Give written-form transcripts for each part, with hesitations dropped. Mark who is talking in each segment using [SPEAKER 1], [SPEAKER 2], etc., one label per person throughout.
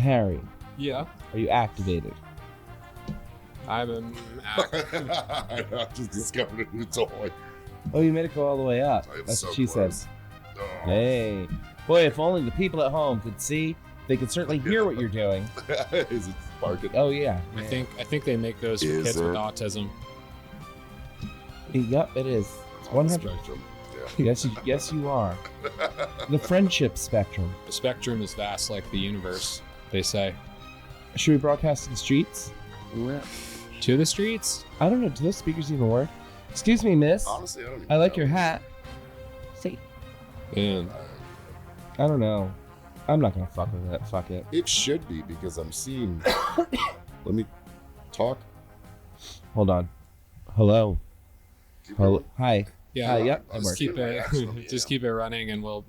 [SPEAKER 1] Harry,
[SPEAKER 2] Yeah.
[SPEAKER 1] are you activated?
[SPEAKER 2] I'm
[SPEAKER 3] I just discovered a new toy.
[SPEAKER 1] Oh, you made it go all the way up.
[SPEAKER 3] I am
[SPEAKER 1] That's
[SPEAKER 3] so
[SPEAKER 1] what she
[SPEAKER 3] close.
[SPEAKER 1] said.
[SPEAKER 3] Oh.
[SPEAKER 1] Hey. Boy, if only the people at home could see, they could certainly hear what you're doing.
[SPEAKER 3] Is it sparking?
[SPEAKER 1] Oh, yeah.
[SPEAKER 2] I think they make those for
[SPEAKER 3] Is
[SPEAKER 2] kids with
[SPEAKER 3] it?
[SPEAKER 2] autism.
[SPEAKER 1] Yep, it is. It's
[SPEAKER 3] On the
[SPEAKER 1] 100.
[SPEAKER 3] spectrum. Yeah.
[SPEAKER 1] Yes, you are. The friendship spectrum.
[SPEAKER 2] The spectrum is vast like the universe, they say.
[SPEAKER 1] Should we broadcast to the streets?
[SPEAKER 2] To the streets?
[SPEAKER 1] I don't know. Do those speakers even work? Excuse me, miss.
[SPEAKER 3] Honestly, I don't even
[SPEAKER 1] I like
[SPEAKER 3] know.
[SPEAKER 1] your hat. See,
[SPEAKER 2] And
[SPEAKER 1] I don't know. I'm not gonna fuck with it. Fuck it.
[SPEAKER 3] It should be because I'm seeing. Let me talk.
[SPEAKER 1] Hold on. Hello.
[SPEAKER 3] Keep
[SPEAKER 1] Hello.
[SPEAKER 3] going.
[SPEAKER 1] Hi.
[SPEAKER 2] yeah,
[SPEAKER 1] Yep.
[SPEAKER 3] I
[SPEAKER 1] It
[SPEAKER 3] was
[SPEAKER 1] works.
[SPEAKER 2] keep
[SPEAKER 3] reaction on the
[SPEAKER 2] it just
[SPEAKER 3] air.
[SPEAKER 2] keep it running and we'll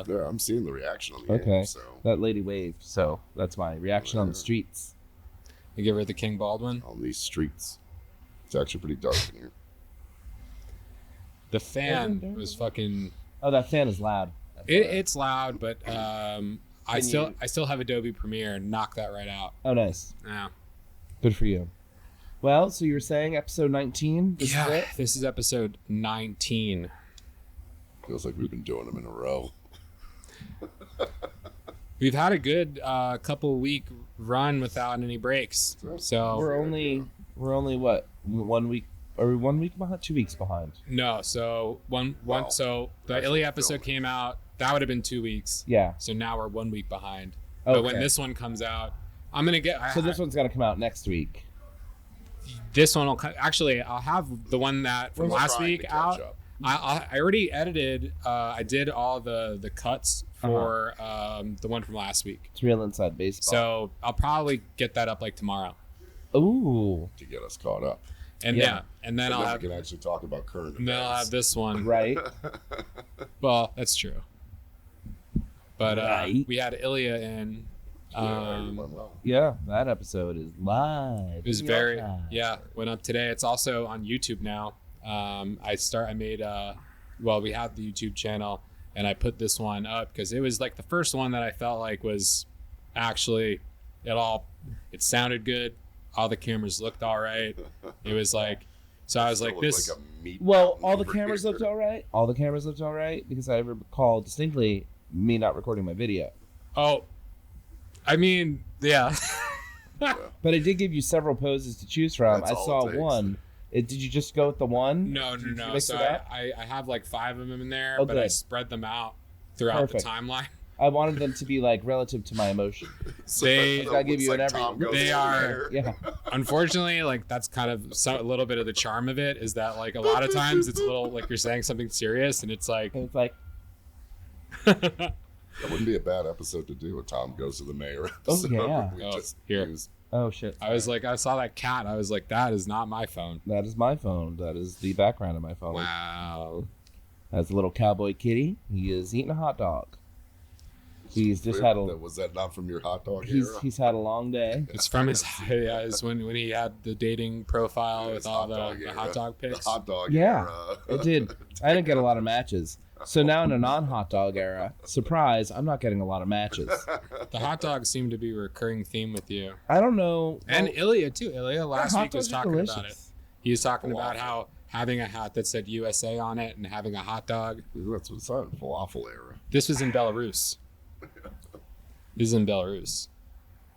[SPEAKER 3] Yeah, I'm seeing the reaction on the
[SPEAKER 1] Okay.
[SPEAKER 3] air, so
[SPEAKER 1] That lady waved, so that's my reaction on the streets.
[SPEAKER 2] you give her the King Baldwin.
[SPEAKER 3] on these streets, it's actually pretty dark in here.
[SPEAKER 2] The fan was fucking
[SPEAKER 1] Oh, that fan is loud.
[SPEAKER 2] it's loud, but I
[SPEAKER 1] you-
[SPEAKER 2] still have Adobe Premiere and knock that right out.
[SPEAKER 1] Oh, nice.
[SPEAKER 2] Yeah.
[SPEAKER 1] Good for you. Well, so you were saying episode 19? This is it?
[SPEAKER 2] This is episode 19.
[SPEAKER 3] Feels like we've been doing them in a row.
[SPEAKER 2] We've had a good couple week run without any breaks. So
[SPEAKER 1] We're only what? 1 week? Are we 1 week behind? 2 weeks behind?
[SPEAKER 2] no, so one
[SPEAKER 3] Wow.
[SPEAKER 2] so the
[SPEAKER 3] Actually
[SPEAKER 2] Ilya episode
[SPEAKER 3] filming.
[SPEAKER 2] came out. That would have been 2 weeks.
[SPEAKER 1] Yeah.
[SPEAKER 2] So now we're 1 week behind.
[SPEAKER 1] Okay.
[SPEAKER 2] But when this one comes out, I'm gonna get.
[SPEAKER 1] So this one's got to come out next week.
[SPEAKER 2] This one will actually. I'll have the one that from
[SPEAKER 3] We're
[SPEAKER 2] last
[SPEAKER 3] trying
[SPEAKER 2] week
[SPEAKER 3] to catch
[SPEAKER 2] out.
[SPEAKER 3] up.
[SPEAKER 2] I already edited. I did all the cuts for the one from last week.
[SPEAKER 1] It's Real Inside Baseball.
[SPEAKER 2] So I'll probably get that up like tomorrow.
[SPEAKER 1] Ooh,
[SPEAKER 3] To get us caught up.
[SPEAKER 2] And
[SPEAKER 1] Yeah.
[SPEAKER 2] yeah, and then
[SPEAKER 3] And
[SPEAKER 2] I'll
[SPEAKER 3] then
[SPEAKER 2] have
[SPEAKER 3] we can actually talk about current
[SPEAKER 2] and then I'll have
[SPEAKER 3] events.
[SPEAKER 2] this one.
[SPEAKER 1] right.
[SPEAKER 2] Well, that's true. But
[SPEAKER 1] Right.
[SPEAKER 2] we had Ilya in.
[SPEAKER 3] Yeah, it went well.
[SPEAKER 1] Yeah, that episode is live.
[SPEAKER 2] It was
[SPEAKER 1] in
[SPEAKER 2] very
[SPEAKER 1] real time.
[SPEAKER 2] went up today. It's also on YouTube now. I made we have the YouTube channel and I put this one up because it was like the first one that I felt like was actually it sounded good. All the cameras looked all right. It was like so I was
[SPEAKER 3] Still
[SPEAKER 2] like
[SPEAKER 3] looked
[SPEAKER 2] this
[SPEAKER 3] like a meat
[SPEAKER 1] Well,
[SPEAKER 3] mountain
[SPEAKER 1] all the
[SPEAKER 3] over
[SPEAKER 1] cameras
[SPEAKER 3] here.
[SPEAKER 1] looked all right. All the cameras looked all right because I recall distinctly me not recording my video.
[SPEAKER 2] oh I mean yeah.
[SPEAKER 1] But I did give you several poses to choose from.
[SPEAKER 3] That's
[SPEAKER 1] I
[SPEAKER 3] all
[SPEAKER 1] saw
[SPEAKER 3] it takes.
[SPEAKER 1] one. Did you just go with the one?
[SPEAKER 2] No.
[SPEAKER 1] Did you
[SPEAKER 2] So
[SPEAKER 1] mix it up?
[SPEAKER 2] I have like 5 of them in there,
[SPEAKER 1] Oh,
[SPEAKER 2] but I
[SPEAKER 1] good.
[SPEAKER 2] spread them out throughout
[SPEAKER 1] Perfect.
[SPEAKER 2] the timeline.
[SPEAKER 1] I wanted them to be like relative to my emotion.
[SPEAKER 3] So
[SPEAKER 2] They-
[SPEAKER 3] it
[SPEAKER 1] I give
[SPEAKER 3] looks
[SPEAKER 1] you
[SPEAKER 3] like
[SPEAKER 1] an every-
[SPEAKER 3] Tom goes
[SPEAKER 2] They
[SPEAKER 3] in
[SPEAKER 2] are-
[SPEAKER 3] there.
[SPEAKER 1] Yeah.
[SPEAKER 2] Unfortunately, like that's kind of a little bit of the charm of it is that like a lot of times it's a little like you're saying something serious and it's like
[SPEAKER 1] And it's like,
[SPEAKER 3] That wouldn't be a bad episode to do. A Tom goes to the mayor.
[SPEAKER 1] Oh,
[SPEAKER 3] episode.
[SPEAKER 1] yeah.
[SPEAKER 3] We
[SPEAKER 2] Oh,
[SPEAKER 3] just
[SPEAKER 2] here.
[SPEAKER 3] use-
[SPEAKER 1] oh shit.
[SPEAKER 2] I was like I saw that cat. I was like that is not my phone.
[SPEAKER 1] That is my phone. That is the background of my phone.
[SPEAKER 2] Wow.
[SPEAKER 1] That's a little cowboy kitty. He is eating a hot dog. He's just had a
[SPEAKER 3] Was that not from your hot dog
[SPEAKER 1] he's
[SPEAKER 3] era?
[SPEAKER 1] he's had a long day.
[SPEAKER 2] It's from his it's when he had the dating profile
[SPEAKER 3] His
[SPEAKER 2] with all
[SPEAKER 3] hot dog
[SPEAKER 2] the
[SPEAKER 3] era.
[SPEAKER 2] hot dog
[SPEAKER 3] The
[SPEAKER 2] pics.
[SPEAKER 3] hot dog
[SPEAKER 1] Yeah,
[SPEAKER 3] era.
[SPEAKER 1] it did. I didn't get a lot of matches. So now in a non-hot dog era, surprise, I'm not getting a lot of matches.
[SPEAKER 2] The hot dogs seem to be a recurring theme with you.
[SPEAKER 1] I don't know.
[SPEAKER 2] And
[SPEAKER 1] well,
[SPEAKER 2] Ilya too. Ilya last
[SPEAKER 1] hot
[SPEAKER 2] week was
[SPEAKER 1] dogs are
[SPEAKER 2] talking about it.
[SPEAKER 1] delicious.
[SPEAKER 2] He was talking
[SPEAKER 3] Falafel.
[SPEAKER 2] about how having a hat that said USA on it and having a hot dog.
[SPEAKER 3] That's what it's on. Falafel era.
[SPEAKER 2] This was in Belarus. This is in Belarus.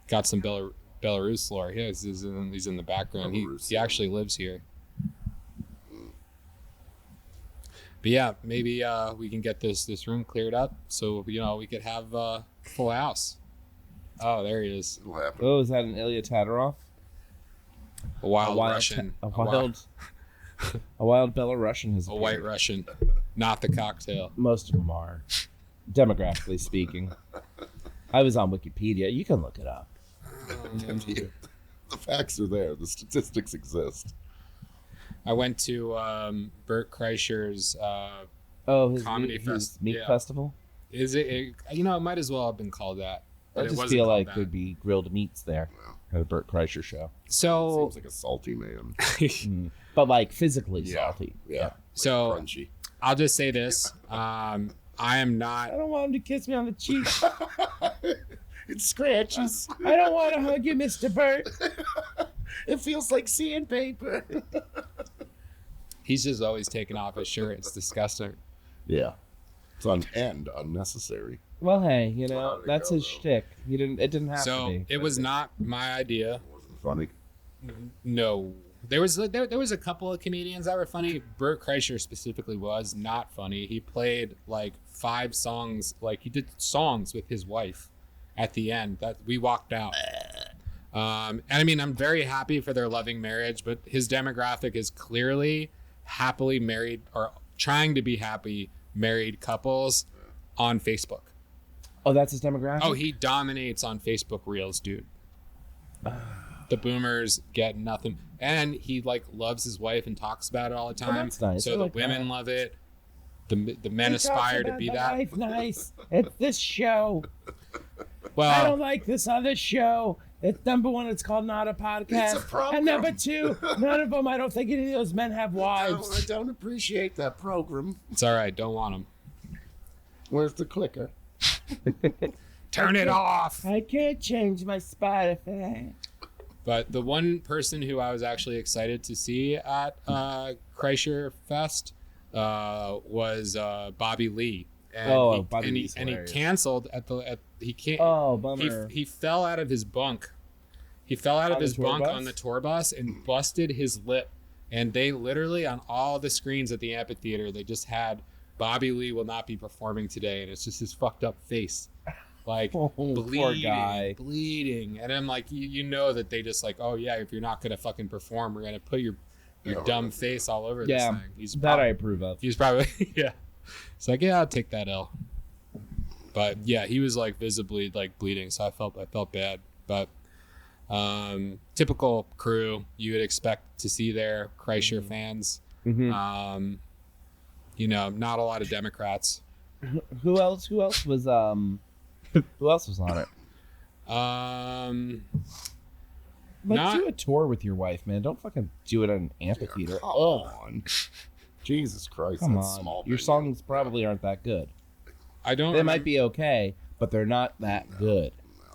[SPEAKER 2] Got some Belarus lore. Yeah, he's in the background.
[SPEAKER 3] Belarus.
[SPEAKER 2] He actually lives here. But yeah, maybe we can get this room cleared up so we could have a full house. Oh, there he is.
[SPEAKER 3] It'll happen.
[SPEAKER 1] Oh, is that an Ilya Tataroff?
[SPEAKER 2] A wild Russian.
[SPEAKER 1] A wild Belarusian has
[SPEAKER 2] A white
[SPEAKER 1] appeared.
[SPEAKER 2] Russian. Not the cocktail.
[SPEAKER 1] Most of them are, demographically speaking. I was on Wikipedia. You can look it up.
[SPEAKER 3] The facts are there. The statistics exist.
[SPEAKER 2] I went to Bert Kreischer's.
[SPEAKER 1] Oh, his
[SPEAKER 2] Comedy
[SPEAKER 1] his meat
[SPEAKER 2] yeah.
[SPEAKER 1] festival.
[SPEAKER 2] It might as well have been called that.
[SPEAKER 1] I
[SPEAKER 2] But it
[SPEAKER 1] just
[SPEAKER 2] wasn't
[SPEAKER 1] feel
[SPEAKER 2] called
[SPEAKER 1] like
[SPEAKER 2] that.
[SPEAKER 1] there'd be grilled meats there at a Bert Kreischer show.
[SPEAKER 2] So,
[SPEAKER 3] Seems like a salty man.
[SPEAKER 1] But like physically
[SPEAKER 3] Yeah.
[SPEAKER 1] salty.
[SPEAKER 3] Yeah.
[SPEAKER 2] So-
[SPEAKER 3] Crunchy.
[SPEAKER 2] I'll just say this: I am not.
[SPEAKER 1] I don't want him to kiss me on the cheek.
[SPEAKER 3] It scratches.
[SPEAKER 1] I don't want to hug you, Mr. Burt.
[SPEAKER 3] It feels like sandpaper.
[SPEAKER 2] He's just always taking off his shirt. It's disgusting.
[SPEAKER 3] Yeah. It's unnecessary.
[SPEAKER 1] Well, hey,
[SPEAKER 3] There you
[SPEAKER 1] that's
[SPEAKER 3] go,
[SPEAKER 1] his
[SPEAKER 3] though.
[SPEAKER 1] shtick. It didn't have to
[SPEAKER 2] So
[SPEAKER 1] be.
[SPEAKER 2] it was not my idea.
[SPEAKER 3] It wasn't funny.
[SPEAKER 2] No, there was a couple of comedians that were funny. Bert Kreischer specifically was not funny. He played like 5 songs, like he did songs with his wife at the end. That we walked out. And I mean, I'm very happy for their loving marriage, but his demographic is clearly happily married or trying to be happy married couples on Facebook.
[SPEAKER 1] Oh, that's his demographic?
[SPEAKER 2] Oh, he dominates on Facebook Reels, dude. The boomers get nothing, and he like loves his wife and talks about it all the time.
[SPEAKER 1] that's nice.
[SPEAKER 2] So
[SPEAKER 1] I
[SPEAKER 2] the
[SPEAKER 1] like
[SPEAKER 2] women
[SPEAKER 1] that.
[SPEAKER 2] love it. The men aspire to be that.
[SPEAKER 1] Life nice. It's this show. I
[SPEAKER 2] Well,
[SPEAKER 1] don't like this other show. It's number 1, it's called Not a Podcast.
[SPEAKER 3] It's a program.
[SPEAKER 1] And number 2, none of them, I don't think any of those men have
[SPEAKER 3] I
[SPEAKER 1] wives.
[SPEAKER 3] don't appreciate that program.
[SPEAKER 2] it's all right. Don't want them.
[SPEAKER 3] Where's the clicker?
[SPEAKER 2] Turn it off.
[SPEAKER 1] I can't change my Spotify.
[SPEAKER 2] But the one person who I was actually excited to see at Kreischer Fest was Bobby Lee. And
[SPEAKER 1] Bobby
[SPEAKER 2] and
[SPEAKER 1] Lee's
[SPEAKER 2] he
[SPEAKER 1] hilarious.
[SPEAKER 2] canceled he can't.
[SPEAKER 1] Oh, bummer.
[SPEAKER 2] He fell out of his bunk. He fell out of
[SPEAKER 1] On
[SPEAKER 2] his
[SPEAKER 1] the tour
[SPEAKER 2] bunk
[SPEAKER 1] bus?
[SPEAKER 2] on the tour bus and busted his lip. And they literally, on all the screens at the amphitheater, they just had Bobby Lee will not be performing today. And it's just his fucked up face. Like,
[SPEAKER 1] Oh,
[SPEAKER 2] bleeding,
[SPEAKER 1] poor guy.
[SPEAKER 2] bleeding. And I'm like, you know that they just like, oh, yeah, if you're not going to fucking perform, we're going to put your dumb face all over this
[SPEAKER 1] Yeah,
[SPEAKER 2] thing.
[SPEAKER 1] that I approve of.
[SPEAKER 2] He's probably, yeah. It's like, yeah, I'll take that L. But yeah, he was like visibly like bleeding, so I felt bad. But typical crew you would expect to see there, Kreischer fans.
[SPEAKER 1] Mhm.
[SPEAKER 2] Not a lot of Democrats.
[SPEAKER 1] Who else was who else was on it? Do a tour with your wife, man. Don't fucking do it at an amphitheater.
[SPEAKER 3] Come on. Jesus Christ.
[SPEAKER 1] Come
[SPEAKER 3] that's
[SPEAKER 1] on.
[SPEAKER 3] small
[SPEAKER 1] Your
[SPEAKER 3] venue.
[SPEAKER 1] songs probably aren't that good.
[SPEAKER 2] I don't.
[SPEAKER 1] They might be okay, but they're not that good.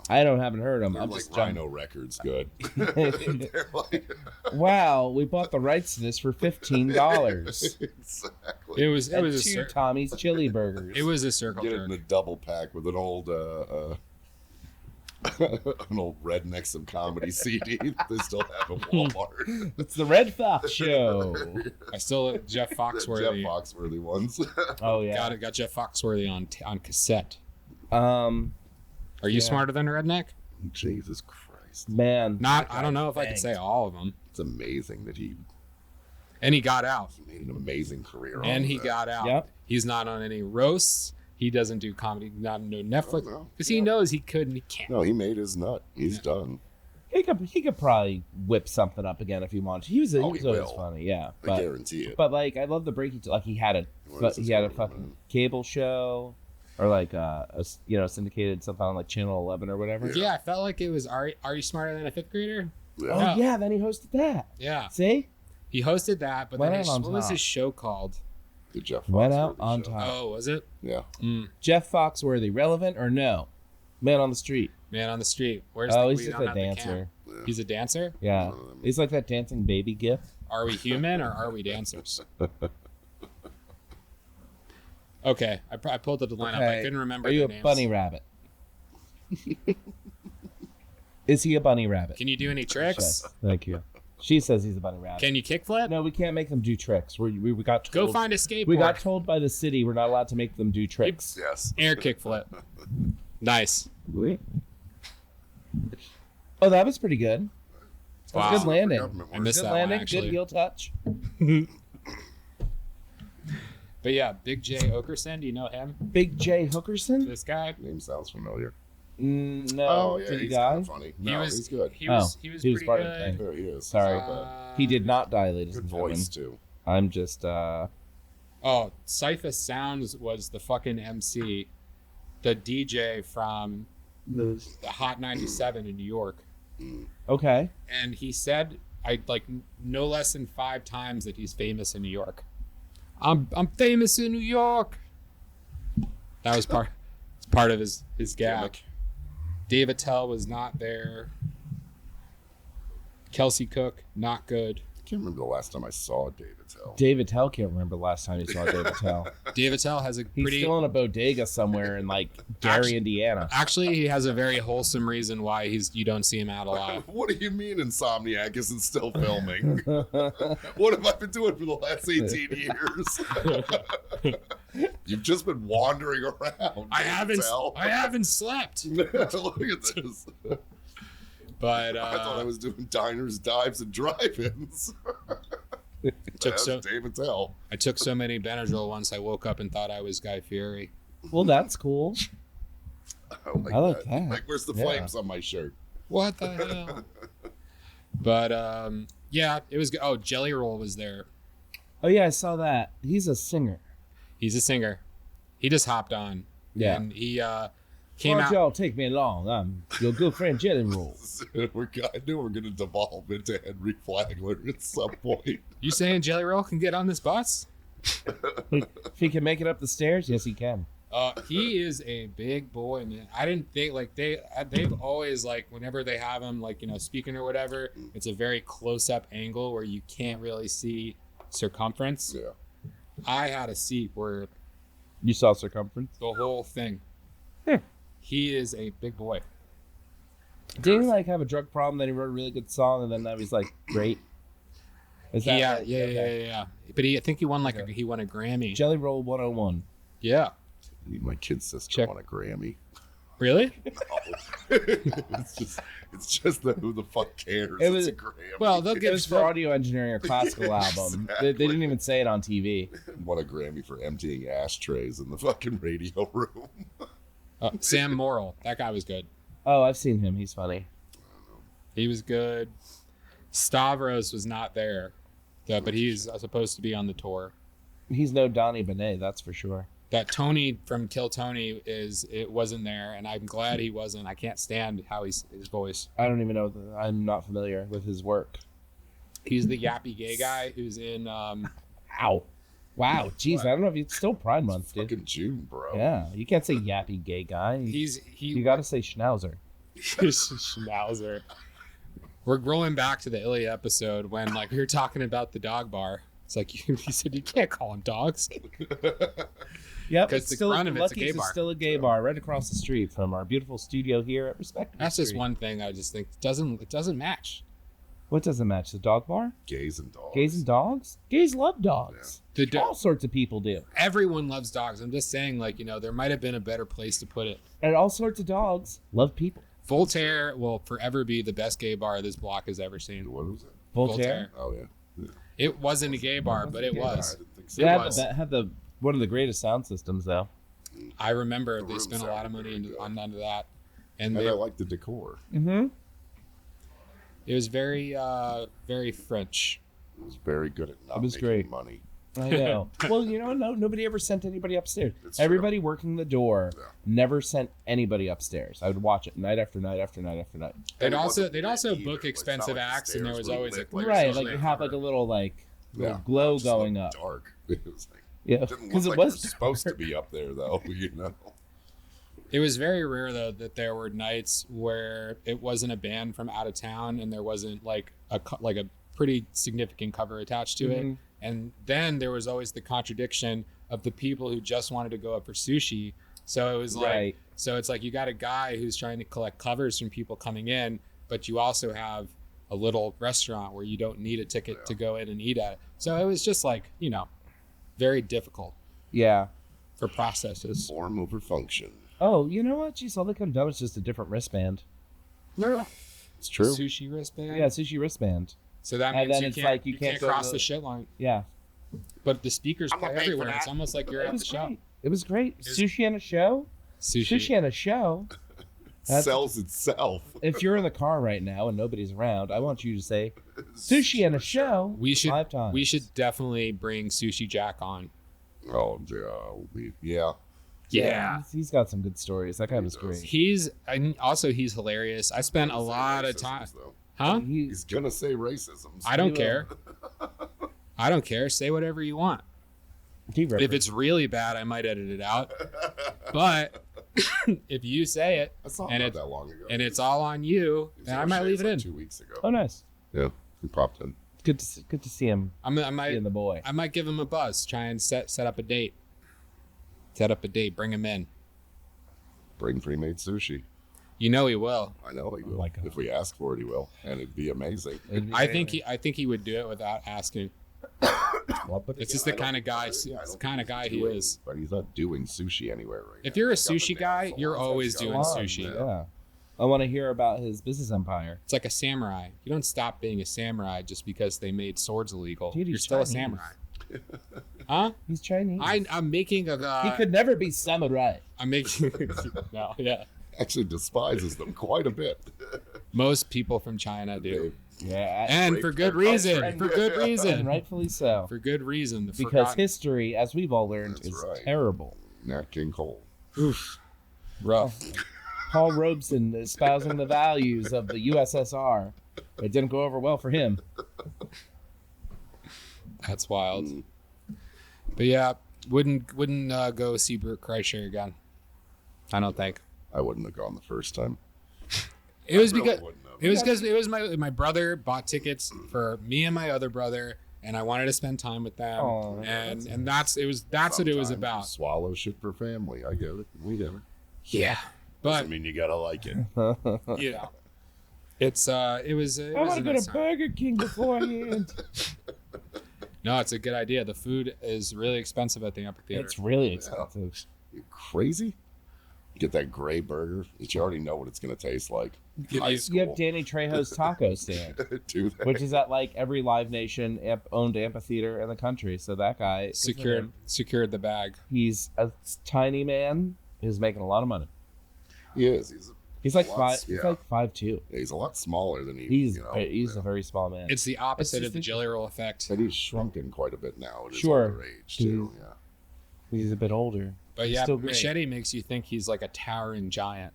[SPEAKER 1] I haven't heard them.
[SPEAKER 3] They're
[SPEAKER 1] I'm
[SPEAKER 3] like
[SPEAKER 1] just
[SPEAKER 3] Rhino Records good. They're like,
[SPEAKER 1] Wow, we bought the rights to this for $15.
[SPEAKER 3] exactly.
[SPEAKER 2] It was
[SPEAKER 1] At
[SPEAKER 2] a
[SPEAKER 1] 2 Tommy's Chili Burgers.
[SPEAKER 2] it was a circle
[SPEAKER 3] Get it
[SPEAKER 2] jerk.
[SPEAKER 3] in a double pack with an old an old Rednecks of Comedy CD they still have at Walmart.
[SPEAKER 1] It's the Red Fox Show.
[SPEAKER 2] I still Jeff
[SPEAKER 3] Jeff
[SPEAKER 2] Foxworthy.
[SPEAKER 3] Foxworthy ones.
[SPEAKER 1] Oh yeah.
[SPEAKER 2] Got Jeff Foxworthy on cassette.
[SPEAKER 1] Are
[SPEAKER 2] Are you smarter than a redneck?
[SPEAKER 3] Jesus Christ.
[SPEAKER 1] Man.
[SPEAKER 2] I don't know if I could
[SPEAKER 1] Thanks.
[SPEAKER 2] say all of them.
[SPEAKER 3] It's amazing that he
[SPEAKER 2] And he got out.
[SPEAKER 3] made an amazing career.
[SPEAKER 2] And
[SPEAKER 3] on
[SPEAKER 2] he
[SPEAKER 3] that.
[SPEAKER 2] got out.
[SPEAKER 1] Yep.
[SPEAKER 2] He's not on any roasts. He doesn't do comedy, not no Netflix,
[SPEAKER 3] Oh, no.
[SPEAKER 2] because he knows he could and he can't.
[SPEAKER 3] No, he made his nut. He's done.
[SPEAKER 1] He could probably whip something up again if he wanted. He was
[SPEAKER 3] Oh,
[SPEAKER 1] always
[SPEAKER 3] he will.
[SPEAKER 1] funny, yeah.
[SPEAKER 3] I guarantee it.
[SPEAKER 1] But like I love the breaking. Like he had
[SPEAKER 3] What is this
[SPEAKER 1] a
[SPEAKER 3] going
[SPEAKER 1] fucking
[SPEAKER 3] on?
[SPEAKER 1] cable show, or like syndicated something on like Channel 11 or whatever.
[SPEAKER 2] Yeah, I felt like it was Are You Smarter Than a Fifth Grader?
[SPEAKER 1] Oh
[SPEAKER 2] Yeah.
[SPEAKER 1] yeah, then he hosted that.
[SPEAKER 2] Yeah,
[SPEAKER 1] See,
[SPEAKER 2] he hosted that, but
[SPEAKER 1] Went
[SPEAKER 2] then
[SPEAKER 1] out on
[SPEAKER 2] what was
[SPEAKER 1] top.
[SPEAKER 2] his show called?
[SPEAKER 3] The Jeff
[SPEAKER 1] Went out
[SPEAKER 3] Foxworthy
[SPEAKER 1] on
[SPEAKER 3] show.
[SPEAKER 1] top.
[SPEAKER 2] Oh, was it?
[SPEAKER 3] Yeah.
[SPEAKER 1] Jeff Foxworthy, relevant or no? Man on the Street.
[SPEAKER 2] Man on the Street. Where's
[SPEAKER 1] Oh,
[SPEAKER 2] the
[SPEAKER 1] he's
[SPEAKER 2] we
[SPEAKER 1] just
[SPEAKER 2] don't
[SPEAKER 1] a
[SPEAKER 2] have the
[SPEAKER 1] dancer.
[SPEAKER 2] cam. He's a dancer?
[SPEAKER 1] Yeah, he's like that dancing baby gif.
[SPEAKER 2] Are we human or are we dancers? Okay, I pulled up the lineup. I couldn't remember
[SPEAKER 1] Are you
[SPEAKER 2] the
[SPEAKER 1] a
[SPEAKER 2] names.
[SPEAKER 1] bunny rabbit? Is he a bunny rabbit?
[SPEAKER 2] Can you do any tricks?
[SPEAKER 1] Yes, thank you. She says he's a bunny rabbit.
[SPEAKER 2] Can you kickflip?
[SPEAKER 1] No, we can't make them do tricks. We got told,
[SPEAKER 2] Go find a skateboard.
[SPEAKER 1] We got told by the city we're not allowed to make them do tricks.
[SPEAKER 3] Yes.
[SPEAKER 2] Air kickflip. Nice.
[SPEAKER 1] Oh, that was pretty good. That was
[SPEAKER 2] Wow.
[SPEAKER 1] a good landing.
[SPEAKER 3] Government
[SPEAKER 2] I missed
[SPEAKER 1] Good
[SPEAKER 2] that one,
[SPEAKER 1] landing.
[SPEAKER 2] actually.
[SPEAKER 1] Good heel touch.
[SPEAKER 2] But yeah, Big J Okerson, do you know him?
[SPEAKER 1] Big J Hookerson?
[SPEAKER 2] This guy?
[SPEAKER 3] Name sounds familiar.
[SPEAKER 1] No.
[SPEAKER 3] Oh yeah,
[SPEAKER 1] Good
[SPEAKER 3] he's
[SPEAKER 1] guy.
[SPEAKER 3] kind of funny. No, he's good.
[SPEAKER 2] He was
[SPEAKER 1] he was
[SPEAKER 2] pretty
[SPEAKER 1] part of the
[SPEAKER 2] good.
[SPEAKER 1] thing.
[SPEAKER 3] Yeah, he is.
[SPEAKER 1] Sorry.
[SPEAKER 3] He's not bad.
[SPEAKER 1] He did not die, ladies
[SPEAKER 3] Good
[SPEAKER 1] and gentlemen.
[SPEAKER 3] voice too.
[SPEAKER 1] I'm just
[SPEAKER 2] Oh, Cyphus Sounds was the fucking MC, the DJ from the Hot 97 in New York.
[SPEAKER 1] okay.
[SPEAKER 2] And he said, no less than 5 times that he's famous in New York. I'm famous in New York. That was part of his gag. Dave Attell was not there. Kelsey Cook, not good.
[SPEAKER 3] I can't remember the last time I saw David Tell.
[SPEAKER 1] David Tell can't remember the last time he saw David Tell.
[SPEAKER 2] Dave Attell has a
[SPEAKER 1] He's
[SPEAKER 2] pretty...
[SPEAKER 1] still in a bodega somewhere in like Gary, Indiana.
[SPEAKER 2] Actually, he has a very wholesome reason why you don't see him out a lot.
[SPEAKER 3] What do you mean Insomniac isn't still filming? What have I been doing for the last 18 years? You've just been wandering around.
[SPEAKER 2] I haven't slept.
[SPEAKER 3] Look at this.
[SPEAKER 2] But
[SPEAKER 3] I thought I was doing diners, dives, and drive-ins. That's David Tell.
[SPEAKER 2] I took so many Benadryl once I woke up and thought I was Guy Fieri.
[SPEAKER 1] Well, that's cool.
[SPEAKER 3] I
[SPEAKER 1] I like that.
[SPEAKER 3] Like, where's the flames on my shirt?
[SPEAKER 2] What the hell? But yeah, it was good. Oh, Jelly Roll was there.
[SPEAKER 1] Oh yeah, I saw that. He's a singer.
[SPEAKER 2] He's a singer. He just hopped on.
[SPEAKER 1] Yeah.
[SPEAKER 2] And he
[SPEAKER 1] Why don't y'all take me along? I'm your good friend Jelly Roll.
[SPEAKER 3] I knew we were going to devolve into Henry Flagler at some point.
[SPEAKER 2] You saying Jelly Roll can get on this bus?
[SPEAKER 1] If he can make it up the stairs, yes, he can.
[SPEAKER 2] He is a big boy, man. I didn't think like they've always like whenever they have him like speaking or whatever, it's a very close up angle where you can't really see circumference.
[SPEAKER 3] Yeah.
[SPEAKER 2] I had a seat where
[SPEAKER 1] You saw circumference?
[SPEAKER 2] the whole thing. He is a big boy.
[SPEAKER 1] Didn't he like have a drug problem? Then he wrote a really good song, and then now he's like great. Is that
[SPEAKER 2] Yeah,
[SPEAKER 1] right?
[SPEAKER 2] yeah,
[SPEAKER 1] Okay.
[SPEAKER 2] yeah, yeah, yeah. But I think he won he won a Grammy.
[SPEAKER 1] Jelly Roll 101.
[SPEAKER 2] Yeah.
[SPEAKER 3] My kid sister
[SPEAKER 2] Check.
[SPEAKER 3] won a Grammy.
[SPEAKER 2] Really?
[SPEAKER 3] It's just that who the fuck cares?
[SPEAKER 1] It was-
[SPEAKER 3] It's a Grammy.
[SPEAKER 2] Well, they'll
[SPEAKER 1] It
[SPEAKER 2] give
[SPEAKER 1] was for audio engineering or classical album. They didn't even say it on TV.
[SPEAKER 3] won a Grammy for emptying ashtrays in the fucking radio room.
[SPEAKER 2] Sam Morrill. That guy was good.
[SPEAKER 1] Oh, I've seen him. He's funny.
[SPEAKER 2] He was good. Stavros was not there, but he's supposed to be on the tour.
[SPEAKER 1] He's no Donnie Benet, that's for sure.
[SPEAKER 2] That Tony from Kill Tony wasn't there, and I'm glad he wasn't. I can't stand how his voice.
[SPEAKER 1] I don't even know. I'm not familiar with his work.
[SPEAKER 2] He's the yappy gay guy who's in.
[SPEAKER 1] Ow. Wow. Jeez, I don't know if it's still Pride Month, dude.
[SPEAKER 3] Fucking June, bro.
[SPEAKER 1] Yeah, you can't say yappy gay guy. You got to say schnauzer.
[SPEAKER 2] Schnauzer. We're rolling back to the Ilya episode when we were talking about the dog bar. It's like he said you can't call them dogs.
[SPEAKER 1] Yep,
[SPEAKER 2] Because the front of it's a gay
[SPEAKER 1] Lucky's
[SPEAKER 2] bar.
[SPEAKER 1] is still a gay bar right across the street from our beautiful studio here at Respect.
[SPEAKER 2] That's just one thing I just think it doesn't match.
[SPEAKER 1] What doesn't match? The dog bar?
[SPEAKER 3] Gays and dogs.
[SPEAKER 1] Gays and dogs? Gays love dogs. All sorts of people do.
[SPEAKER 2] Everyone loves dogs. I'm just saying, there might have been a better place to put it.
[SPEAKER 1] And all sorts of dogs love people.
[SPEAKER 2] Voltaire will forever be the best gay bar this block has ever seen.
[SPEAKER 3] What was it?
[SPEAKER 1] Voltaire?
[SPEAKER 3] Oh, yeah.
[SPEAKER 2] It wasn't a gay bar, but it was.
[SPEAKER 3] I didn't think so.
[SPEAKER 2] It
[SPEAKER 1] Yeah,
[SPEAKER 2] was.
[SPEAKER 1] that had one of the greatest sound systems, though.
[SPEAKER 2] I remember they
[SPEAKER 3] room
[SPEAKER 2] spent a lot of
[SPEAKER 3] sounded
[SPEAKER 2] money
[SPEAKER 3] very good.
[SPEAKER 2] on that. And
[SPEAKER 3] And I like the decor.
[SPEAKER 1] Mm-hmm.
[SPEAKER 2] it was very, very French.
[SPEAKER 3] It was very good at not
[SPEAKER 1] It was
[SPEAKER 3] making
[SPEAKER 1] great.
[SPEAKER 3] money.
[SPEAKER 1] I know. Well, nobody ever sent anybody upstairs.
[SPEAKER 3] It's true.
[SPEAKER 1] Everybody working the door
[SPEAKER 3] Yeah.
[SPEAKER 1] never sent anybody upstairs. I would watch it night after night after night after night.
[SPEAKER 2] They'd
[SPEAKER 3] And it
[SPEAKER 2] also
[SPEAKER 3] wasn't lit
[SPEAKER 2] book
[SPEAKER 3] either. Like,
[SPEAKER 2] expensive
[SPEAKER 3] it's not like
[SPEAKER 2] acts, and there
[SPEAKER 3] the
[SPEAKER 2] was
[SPEAKER 3] stairs were
[SPEAKER 2] always
[SPEAKER 3] lit
[SPEAKER 2] like
[SPEAKER 1] Right,
[SPEAKER 3] it's
[SPEAKER 1] like
[SPEAKER 3] lit
[SPEAKER 1] you have
[SPEAKER 3] for-
[SPEAKER 1] like a little
[SPEAKER 3] yeah,
[SPEAKER 1] glow
[SPEAKER 3] just looked
[SPEAKER 1] going up.
[SPEAKER 3] Dark. It was like,
[SPEAKER 1] Yeah,
[SPEAKER 3] didn't
[SPEAKER 1] because
[SPEAKER 3] look
[SPEAKER 1] it
[SPEAKER 3] like
[SPEAKER 1] was
[SPEAKER 3] you're supposed to be up there though.
[SPEAKER 2] It was very rare though that there were nights where it wasn't a band from out of town and there wasn't like a pretty significant cover attached to it.
[SPEAKER 1] Mhm.
[SPEAKER 2] And then there was always the contradiction of the people who just wanted to go up for sushi. So it was like,
[SPEAKER 1] Right.
[SPEAKER 2] so it's like you got a guy who's trying to collect covers from people coming in, but you also have a little restaurant where you don't need a ticket to go in and eat at it. So it was just like, very difficult
[SPEAKER 1] Yeah.
[SPEAKER 2] for processes.
[SPEAKER 3] Form over function.
[SPEAKER 1] Oh, you know what? Geez, all they could have done was just a different wristband.
[SPEAKER 3] It's true.
[SPEAKER 2] Sushi wristband.
[SPEAKER 1] Yeah, sushi wristband.
[SPEAKER 2] So that
[SPEAKER 1] And
[SPEAKER 2] means
[SPEAKER 1] then
[SPEAKER 2] you
[SPEAKER 1] it's
[SPEAKER 2] can't,
[SPEAKER 1] like
[SPEAKER 2] you
[SPEAKER 1] you
[SPEAKER 2] can't
[SPEAKER 1] can't go to
[SPEAKER 2] cross
[SPEAKER 1] the-
[SPEAKER 2] the shit line.
[SPEAKER 1] Yeah.
[SPEAKER 2] But the speakers play
[SPEAKER 3] gonna pay for
[SPEAKER 2] everywhere. It's
[SPEAKER 3] that.
[SPEAKER 2] almost like you're
[SPEAKER 1] It
[SPEAKER 2] at
[SPEAKER 1] was
[SPEAKER 2] the show.
[SPEAKER 1] great. It was great.
[SPEAKER 2] was-
[SPEAKER 1] Sushi and a show?
[SPEAKER 2] Sushi.
[SPEAKER 1] Sushi and a show? That's-
[SPEAKER 3] Sells itself.
[SPEAKER 1] If you're in the car right now and nobody's around, I want you to say sushi and a show
[SPEAKER 2] We should
[SPEAKER 1] 5 times.
[SPEAKER 2] we should definitely bring Sushi Jack on.
[SPEAKER 3] Oh yeah.
[SPEAKER 2] Yeah.
[SPEAKER 1] He's got some good stories. That guy was
[SPEAKER 3] does.
[SPEAKER 1] great.
[SPEAKER 2] He's hilarious. I spent a lot of time. Huh?
[SPEAKER 3] He's gonna say racisms.
[SPEAKER 2] I don't
[SPEAKER 1] will.
[SPEAKER 2] care. I don't care. Say whatever you want. If it's really bad, I might edit it out. But if you say it,
[SPEAKER 3] I saw
[SPEAKER 2] and
[SPEAKER 3] him not
[SPEAKER 2] it's
[SPEAKER 3] that long ago.
[SPEAKER 2] and it's all on you,
[SPEAKER 3] He was
[SPEAKER 2] then
[SPEAKER 3] at
[SPEAKER 2] I might leave it
[SPEAKER 3] O'Shea's,
[SPEAKER 2] in.
[SPEAKER 3] 2 weeks ago.
[SPEAKER 1] Oh, nice.
[SPEAKER 3] Yeah, he popped in.
[SPEAKER 1] Good to see him.
[SPEAKER 2] I might
[SPEAKER 1] Seeing the boy.
[SPEAKER 2] I might give him a buzz. Try and set up a date. Set up a date. Bring him in.
[SPEAKER 3] Bring pre-made sushi.
[SPEAKER 2] You know he will.
[SPEAKER 3] I know he will.
[SPEAKER 1] my God.
[SPEAKER 3] If we ask for it, he will, and it'd be amazing.
[SPEAKER 2] I think he would do it without asking.
[SPEAKER 1] Well, but
[SPEAKER 2] It's just the kind of guy. It's
[SPEAKER 3] Yeah, I
[SPEAKER 2] the
[SPEAKER 3] don't
[SPEAKER 2] kind of
[SPEAKER 3] think
[SPEAKER 2] guy
[SPEAKER 3] he's
[SPEAKER 2] he
[SPEAKER 3] doing-
[SPEAKER 2] is.
[SPEAKER 3] But he's not doing sushi anywhere right now.
[SPEAKER 2] If you're a
[SPEAKER 3] He's got the
[SPEAKER 2] sushi
[SPEAKER 3] nail
[SPEAKER 2] guy,
[SPEAKER 3] salons
[SPEAKER 2] you're
[SPEAKER 3] that
[SPEAKER 2] always
[SPEAKER 3] he's
[SPEAKER 2] doing
[SPEAKER 3] got.
[SPEAKER 2] sushi.
[SPEAKER 1] Yeah. I want to hear about his business empire.
[SPEAKER 2] It's like a samurai. You don't stop being a samurai just because they made swords illegal.
[SPEAKER 1] Dude,
[SPEAKER 2] You're
[SPEAKER 1] he's
[SPEAKER 2] still
[SPEAKER 1] Chinese.
[SPEAKER 2] a samurai. Huh?
[SPEAKER 1] He's Chinese.
[SPEAKER 2] I'm making a.
[SPEAKER 1] he could never be samurai.
[SPEAKER 2] I'm making. No, yeah.
[SPEAKER 3] Actually despises them quite a bit.
[SPEAKER 2] Most people from China do,
[SPEAKER 1] Yeah.
[SPEAKER 2] and
[SPEAKER 3] Great
[SPEAKER 2] for good
[SPEAKER 3] culture.
[SPEAKER 2] reason. For good
[SPEAKER 1] And
[SPEAKER 2] reason.
[SPEAKER 1] rightfully so.
[SPEAKER 2] For good reason. The
[SPEAKER 1] Because
[SPEAKER 2] forgotten-
[SPEAKER 1] history, as we've all learned,
[SPEAKER 3] That's
[SPEAKER 1] is
[SPEAKER 3] right.
[SPEAKER 1] terrible.
[SPEAKER 3] Nat King Cole.
[SPEAKER 2] rough.
[SPEAKER 1] Paul Robeson espousing the values of the USSR. It didn't go over well for him.
[SPEAKER 2] That's wild. But yeah, wouldn't go see Bert Kreischer again. I don't think.
[SPEAKER 3] I wouldn't have gone the first time.
[SPEAKER 2] It was
[SPEAKER 3] Really
[SPEAKER 2] because
[SPEAKER 3] wouldn't have.
[SPEAKER 2] it was my brother bought tickets for me and my other brother, and I wanted to spend time with them.
[SPEAKER 1] Aw,
[SPEAKER 2] and that's what it was
[SPEAKER 3] Sometimes you
[SPEAKER 2] about.
[SPEAKER 3] Swallow shit for family. I get it. We get it.
[SPEAKER 2] Yeah, but
[SPEAKER 3] Doesn't mean you gotta like it.
[SPEAKER 2] yeah, it's it was. It
[SPEAKER 1] I
[SPEAKER 2] was
[SPEAKER 1] want
[SPEAKER 2] a
[SPEAKER 1] to go
[SPEAKER 2] nice
[SPEAKER 1] to
[SPEAKER 2] time.
[SPEAKER 1] Burger King beforehand.
[SPEAKER 2] No, it's a good idea. The food is really expensive at the amphitheater.
[SPEAKER 1] It's really expensive.
[SPEAKER 3] You crazy? Get that gray burger that you already know what it's gonna taste like. High
[SPEAKER 2] you-
[SPEAKER 1] You
[SPEAKER 3] school.
[SPEAKER 1] have Danny Trejo's taco stand,
[SPEAKER 3] Do that.
[SPEAKER 1] which is at like every Live Nation owned amphitheater in the country. So that guy, good for him.
[SPEAKER 2] secured the bag.
[SPEAKER 1] He's a tiny man who's making a lot of money.
[SPEAKER 3] He is.
[SPEAKER 1] He's like
[SPEAKER 3] Lots,
[SPEAKER 1] He's
[SPEAKER 3] yeah.
[SPEAKER 1] like 5'2".
[SPEAKER 3] He's a lot smaller than he.
[SPEAKER 1] He's
[SPEAKER 3] you know,
[SPEAKER 1] he's a very small man.
[SPEAKER 2] It's the opposite
[SPEAKER 1] It's
[SPEAKER 2] of the
[SPEAKER 1] just-
[SPEAKER 2] Jelly Roll effect.
[SPEAKER 3] But he's shrunken quite a bit now at his
[SPEAKER 1] Sure.
[SPEAKER 3] older age too. Yeah.
[SPEAKER 1] He's a bit older.
[SPEAKER 2] But
[SPEAKER 1] He's
[SPEAKER 2] yeah,
[SPEAKER 1] still great.
[SPEAKER 2] Machete makes you think he's like a towering giant.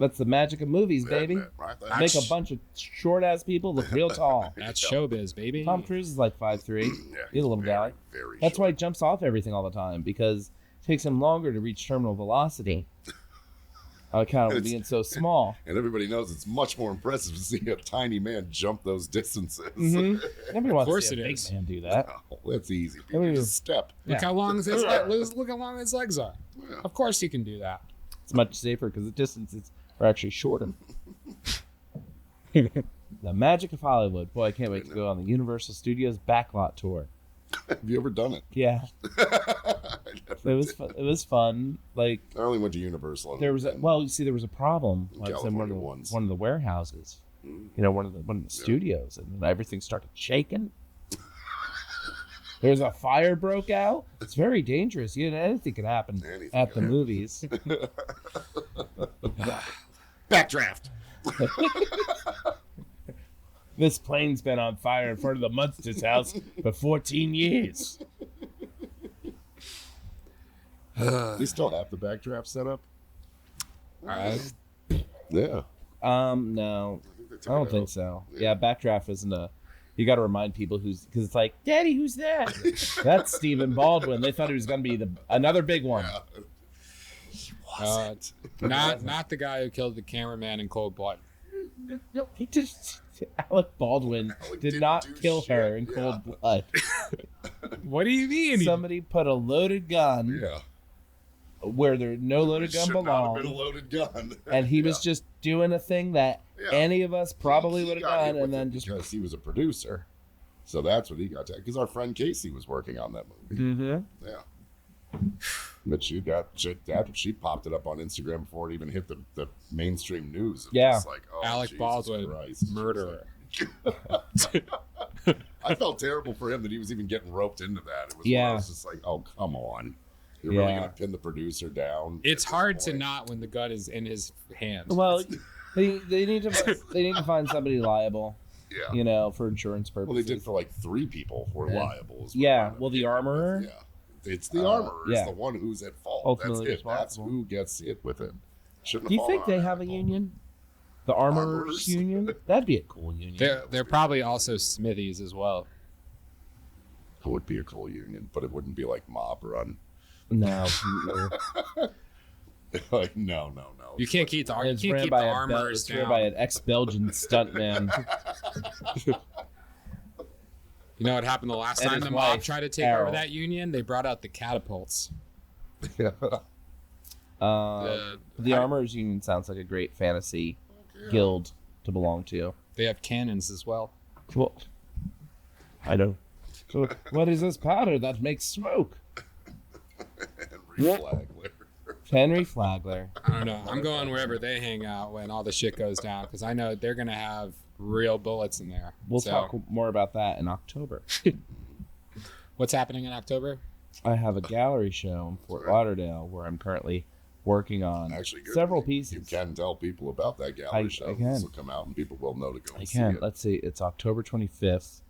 [SPEAKER 1] That's the magic of movies, baby.
[SPEAKER 3] Right?
[SPEAKER 1] Make a bunch of short ass people look real tall.
[SPEAKER 2] That's showbiz, baby.
[SPEAKER 1] Tom Cruise is like 5'3".
[SPEAKER 3] Yeah,
[SPEAKER 1] He's a little
[SPEAKER 3] very,
[SPEAKER 1] guy.
[SPEAKER 3] Very
[SPEAKER 1] That's why
[SPEAKER 3] short.
[SPEAKER 1] he jumps off everything all the time, because it takes him longer to reach terminal velocity. On account of
[SPEAKER 3] It's-
[SPEAKER 1] being so small.
[SPEAKER 3] And everybody knows it's much more impressive to see a tiny man jump those distances.
[SPEAKER 1] Mm-hmm. Nobody wants
[SPEAKER 2] course
[SPEAKER 1] to see a
[SPEAKER 2] it
[SPEAKER 1] big
[SPEAKER 2] is.
[SPEAKER 1] man do that.
[SPEAKER 3] Oh, that's easy.
[SPEAKER 1] I mean,
[SPEAKER 3] Just step.
[SPEAKER 2] Look
[SPEAKER 1] Yeah.
[SPEAKER 2] how long his look how long his legs are.
[SPEAKER 3] Yeah.
[SPEAKER 2] Of course he can do that.
[SPEAKER 1] It's much safer because the distances are actually shorter. The magic of Hollywood. Boy, I can't wait to go on the Universal Studios backlot tour.
[SPEAKER 3] Have you ever done it?
[SPEAKER 1] Yeah,
[SPEAKER 3] I never
[SPEAKER 1] it was
[SPEAKER 3] did.
[SPEAKER 1] fun. It was fun. Like
[SPEAKER 3] I only went to Universal.
[SPEAKER 1] there was you see, there was a problem. I was in
[SPEAKER 3] California ones.
[SPEAKER 1] one of the warehouses.
[SPEAKER 3] Mm.
[SPEAKER 1] You know, one of the studios, and everything started shaking. There's a fire broke out. It's very dangerous. You know, anything could happen
[SPEAKER 3] Anything
[SPEAKER 1] at
[SPEAKER 3] could
[SPEAKER 1] the movies.
[SPEAKER 3] Backdraft.
[SPEAKER 1] This plane's been on fire in front of the Munsters house for 14 years.
[SPEAKER 3] They still have the backdraft set up. Yeah.
[SPEAKER 1] No, I don't think so. Yeah, backdraft isn't a. You got to remind people because it's like, Daddy, who's that? That's Stephen Baldwin. They thought he was going to be another big one.
[SPEAKER 2] Not the guy who killed the cameraman in cold blood.
[SPEAKER 1] No, he just. Alec Baldwin
[SPEAKER 3] Alec
[SPEAKER 1] did
[SPEAKER 3] didn't
[SPEAKER 1] not
[SPEAKER 3] do
[SPEAKER 1] kill her
[SPEAKER 3] shit,
[SPEAKER 1] in
[SPEAKER 3] yeah.
[SPEAKER 1] cold blood.
[SPEAKER 2] What do you mean?
[SPEAKER 1] Somebody put a loaded gun
[SPEAKER 3] Yeah.
[SPEAKER 1] where there no loaded gun
[SPEAKER 3] Should not have been a
[SPEAKER 1] belonged,
[SPEAKER 3] loaded gun.
[SPEAKER 1] and he was just doing a thing that
[SPEAKER 3] Yeah.
[SPEAKER 1] any of us probably
[SPEAKER 3] He
[SPEAKER 1] would have
[SPEAKER 3] got hit
[SPEAKER 1] done,
[SPEAKER 3] with
[SPEAKER 1] and then
[SPEAKER 3] it
[SPEAKER 1] just.
[SPEAKER 3] because he was a producer. So that's what he got to. Because our friend Casey was working on that movie.
[SPEAKER 1] Mm-hmm.
[SPEAKER 3] Yeah. But she popped it up on Instagram before it even hit the mainstream news. It was
[SPEAKER 1] Yeah.
[SPEAKER 3] just like, oh,
[SPEAKER 2] Alec
[SPEAKER 3] Jesus
[SPEAKER 2] Baldwin,
[SPEAKER 3] Christ.
[SPEAKER 2] murderer.
[SPEAKER 3] I felt terrible for him that he was even getting roped into that. It was
[SPEAKER 1] Yeah.
[SPEAKER 3] I was just like, oh, come on. You're really
[SPEAKER 1] Yeah.
[SPEAKER 3] going to pin the producer down?
[SPEAKER 2] It's
[SPEAKER 3] at this
[SPEAKER 2] hard to
[SPEAKER 3] point?
[SPEAKER 2] not when the gun is in his hand.
[SPEAKER 1] Well, they need to find somebody liable,
[SPEAKER 3] Yeah.
[SPEAKER 1] you know, for insurance purposes.
[SPEAKER 3] Well, they did for like 3 people who were
[SPEAKER 1] Yeah.
[SPEAKER 3] liable. is what
[SPEAKER 1] Yeah,
[SPEAKER 3] wound up
[SPEAKER 1] well, the
[SPEAKER 3] getting
[SPEAKER 1] armorer?
[SPEAKER 3] with. Yeah. It's the armorer.
[SPEAKER 1] yeah.
[SPEAKER 3] It's the one who's at fault.
[SPEAKER 1] Ultimately
[SPEAKER 3] That's it. That's
[SPEAKER 1] responsible.
[SPEAKER 3] who gets hit with it. Shouldn't
[SPEAKER 1] Do
[SPEAKER 3] have
[SPEAKER 1] you think
[SPEAKER 3] fallen
[SPEAKER 1] they
[SPEAKER 3] on
[SPEAKER 1] have a
[SPEAKER 3] Alec
[SPEAKER 1] union? The armorers
[SPEAKER 3] Armorers?
[SPEAKER 1] union? That'd be a cool union.
[SPEAKER 2] They're probably also smithies as well.
[SPEAKER 3] Baldwin. It would be a cool union, but it wouldn't be like mob run.
[SPEAKER 1] No.
[SPEAKER 3] Like, no.
[SPEAKER 2] You can't keep the
[SPEAKER 1] It's
[SPEAKER 2] you can't
[SPEAKER 1] ran
[SPEAKER 2] keep
[SPEAKER 1] by
[SPEAKER 2] the
[SPEAKER 1] a
[SPEAKER 2] armors
[SPEAKER 1] it's ran
[SPEAKER 2] down.
[SPEAKER 1] by an ex-Belgian stuntman.
[SPEAKER 2] You know what happened the last
[SPEAKER 1] And
[SPEAKER 2] time
[SPEAKER 1] his
[SPEAKER 2] the mob
[SPEAKER 1] wife,
[SPEAKER 2] tried to take
[SPEAKER 1] Carol.
[SPEAKER 2] over that union? They brought out the catapults.
[SPEAKER 1] The Armorers Union sounds like a great fantasy guild to belong to.
[SPEAKER 2] They have cannons as well.
[SPEAKER 1] Cool. I know. So, what is this powder that makes smoke?
[SPEAKER 3] Henry Flagler.
[SPEAKER 1] Henry Flagler.
[SPEAKER 2] I don't know. I'm going wherever they hang out when all the shit goes down because I know they're gonna have real bullets in there.
[SPEAKER 1] We'll
[SPEAKER 2] So,
[SPEAKER 1] talk more about that in October.
[SPEAKER 2] what's happening in October?
[SPEAKER 1] I have a gallery show in Fort Lauderdale where I'm currently working on
[SPEAKER 3] Actually, good.
[SPEAKER 1] several
[SPEAKER 3] You
[SPEAKER 1] pieces.
[SPEAKER 3] can tell people about that gallery show.
[SPEAKER 1] I can.
[SPEAKER 3] This will come out and people will know to go and
[SPEAKER 1] I
[SPEAKER 3] see
[SPEAKER 1] can.
[SPEAKER 3] it.
[SPEAKER 1] Let's see. It's October 25th,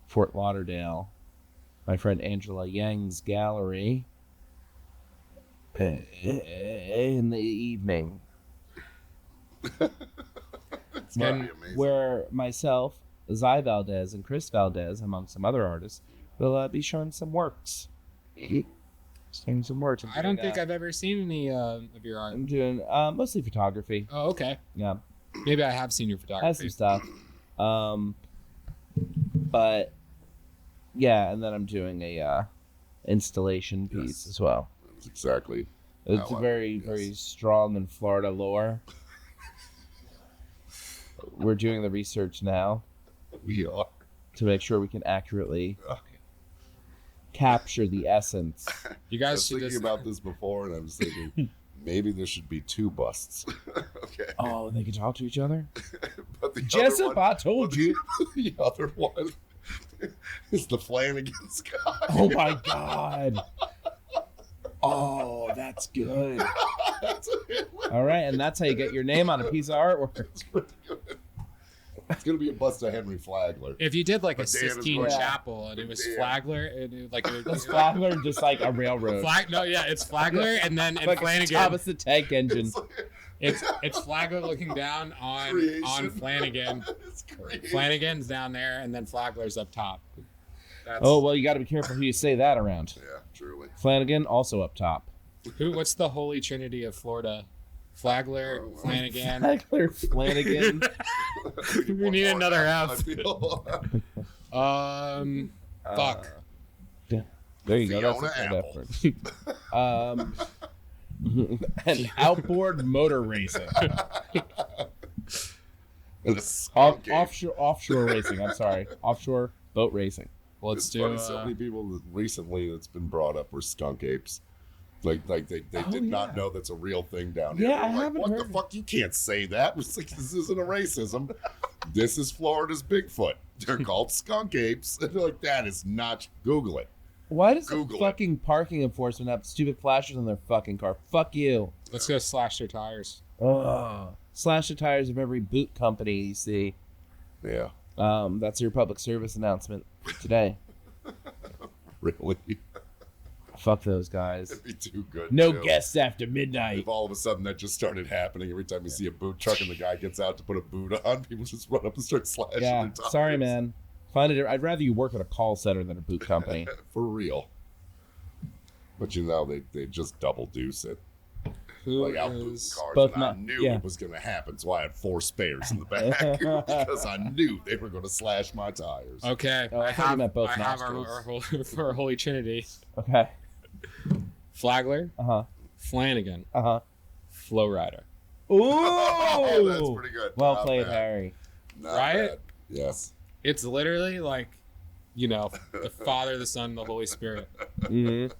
[SPEAKER 1] Fort Lauderdale. My friend Angela Yang's gallery. In the evening.
[SPEAKER 3] It's gonna be amazing.
[SPEAKER 1] Where myself, Zai Valdez, and Chris Valdez, among some other artists, will be showing some works. Showing some works.
[SPEAKER 2] I don't think I've ever seen any of your art.
[SPEAKER 1] I'm doing mostly photography.
[SPEAKER 2] Oh, okay.
[SPEAKER 1] Yeah,
[SPEAKER 2] Maybe I have seen your
[SPEAKER 1] I have
[SPEAKER 2] photography.
[SPEAKER 1] some stuff. But yeah, and then I'm doing a installation piece
[SPEAKER 3] Yes.
[SPEAKER 1] as well.
[SPEAKER 3] That's exactly.
[SPEAKER 1] It's
[SPEAKER 3] how I-
[SPEAKER 1] very,
[SPEAKER 3] yes.
[SPEAKER 1] very strong in Florida lore. We're doing the research now
[SPEAKER 3] We are.
[SPEAKER 1] to make sure we can accurately capture the essence.
[SPEAKER 2] You
[SPEAKER 3] I
[SPEAKER 2] guys
[SPEAKER 3] was
[SPEAKER 2] should
[SPEAKER 3] thinking
[SPEAKER 2] just.
[SPEAKER 3] about this before, and I was thinking maybe there should be two busts. Okay.
[SPEAKER 1] Oh, they can talk to each other?
[SPEAKER 3] But the
[SPEAKER 1] Jessup,
[SPEAKER 3] other one,
[SPEAKER 1] I told you.
[SPEAKER 3] the other one is the Flanagan's guy.
[SPEAKER 1] Oh my God. Oh, that's good.
[SPEAKER 3] That's it.
[SPEAKER 1] All right, and that's how you get your name on a piece of artwork.
[SPEAKER 3] It's gonna be a bust of Henry Flagler.
[SPEAKER 2] If you did like a
[SPEAKER 3] But Dan is
[SPEAKER 2] Sistine
[SPEAKER 3] going-
[SPEAKER 2] Chapel and it was
[SPEAKER 3] Dan.
[SPEAKER 2] Flagler, and it, like it was
[SPEAKER 1] It's Flagler just like a railroad.
[SPEAKER 2] No, yeah, it's Flagler, and then in
[SPEAKER 1] Like a
[SPEAKER 2] Flanagan,
[SPEAKER 1] Thomas the Tank Engine.
[SPEAKER 2] it's Flagler looking down on
[SPEAKER 3] Creation.
[SPEAKER 2] Flanagan.
[SPEAKER 3] It's crazy.
[SPEAKER 2] Flanagan's down there, and then Flagler's up top. That's,
[SPEAKER 1] Oh, well, you got to be careful who you say that around.
[SPEAKER 3] Yeah, truly.
[SPEAKER 1] Flanagan, also up top.
[SPEAKER 2] what's the holy trinity of Florida? Flagler, Flanagan.
[SPEAKER 1] Flagler, Flanagan.
[SPEAKER 2] We need another
[SPEAKER 3] I
[SPEAKER 2] F.
[SPEAKER 3] feel.
[SPEAKER 2] Fuck.
[SPEAKER 1] Yeah. There you go. That's
[SPEAKER 3] Fiona
[SPEAKER 1] a good effort. And outboard motor racing.
[SPEAKER 3] And a skunk game.
[SPEAKER 1] Offshore racing. I'm sorry. Offshore boat racing.
[SPEAKER 2] Let's
[SPEAKER 3] It's
[SPEAKER 2] do.
[SPEAKER 3] funny, so many people that recently that's been brought up were skunk apes. Like they did not
[SPEAKER 1] yeah.
[SPEAKER 3] know that's a real thing down here.
[SPEAKER 1] Yeah,
[SPEAKER 3] They're
[SPEAKER 1] I
[SPEAKER 3] like,
[SPEAKER 1] haven't
[SPEAKER 3] what the
[SPEAKER 1] heard-
[SPEAKER 3] fuck? You can't say that. It's like, this isn't a racism. This is Florida's Bigfoot. They're called skunk apes. And they're like, that is not. Google it.
[SPEAKER 1] Why does
[SPEAKER 3] Google
[SPEAKER 1] the fucking parking enforcement have stupid flashers on their fucking car? Fuck you.
[SPEAKER 2] Let's go slash their tires.
[SPEAKER 1] Ugh. Slash the tires of every boot company you see.
[SPEAKER 3] Yeah,
[SPEAKER 1] That's your public service announcement for today.
[SPEAKER 3] really.
[SPEAKER 1] Fuck those guys.
[SPEAKER 3] It'd be too good.
[SPEAKER 1] No
[SPEAKER 3] too.
[SPEAKER 1] guests after midnight.
[SPEAKER 3] If all of a sudden that just started happening every time you see a boot truck and the guy gets out to put a boot on, people just run up and start slashing
[SPEAKER 1] Yeah,
[SPEAKER 3] their tires.
[SPEAKER 1] sorry, man. Find it. I'd rather you work at a call center than a boot company.
[SPEAKER 3] For real. But you know, they just double deuce it.
[SPEAKER 2] Who
[SPEAKER 3] Like out booting
[SPEAKER 2] is?
[SPEAKER 3] cars.
[SPEAKER 1] Both
[SPEAKER 3] And I
[SPEAKER 1] not-
[SPEAKER 3] knew
[SPEAKER 1] yeah.
[SPEAKER 3] it was going to happen, so I had 4 spares in the back because I knew they were going to slash my tires.
[SPEAKER 2] Okay,
[SPEAKER 1] Oh, I thought you meant both
[SPEAKER 2] I have
[SPEAKER 1] nostrils.
[SPEAKER 2] our holy trinity:
[SPEAKER 1] Okay.
[SPEAKER 2] Flagler,
[SPEAKER 1] Uh-huh.
[SPEAKER 2] Flanagan,
[SPEAKER 1] Uh-huh.
[SPEAKER 2] Flowrider.
[SPEAKER 1] Ooh!
[SPEAKER 3] Oh, that's pretty good.
[SPEAKER 1] Well
[SPEAKER 3] Not
[SPEAKER 1] played,
[SPEAKER 3] bad.
[SPEAKER 1] Harry.
[SPEAKER 3] Not
[SPEAKER 2] Right?
[SPEAKER 3] bad. Yes.
[SPEAKER 2] It's literally like, the Father, the Son, the Holy Spirit.
[SPEAKER 1] Mm-hmm.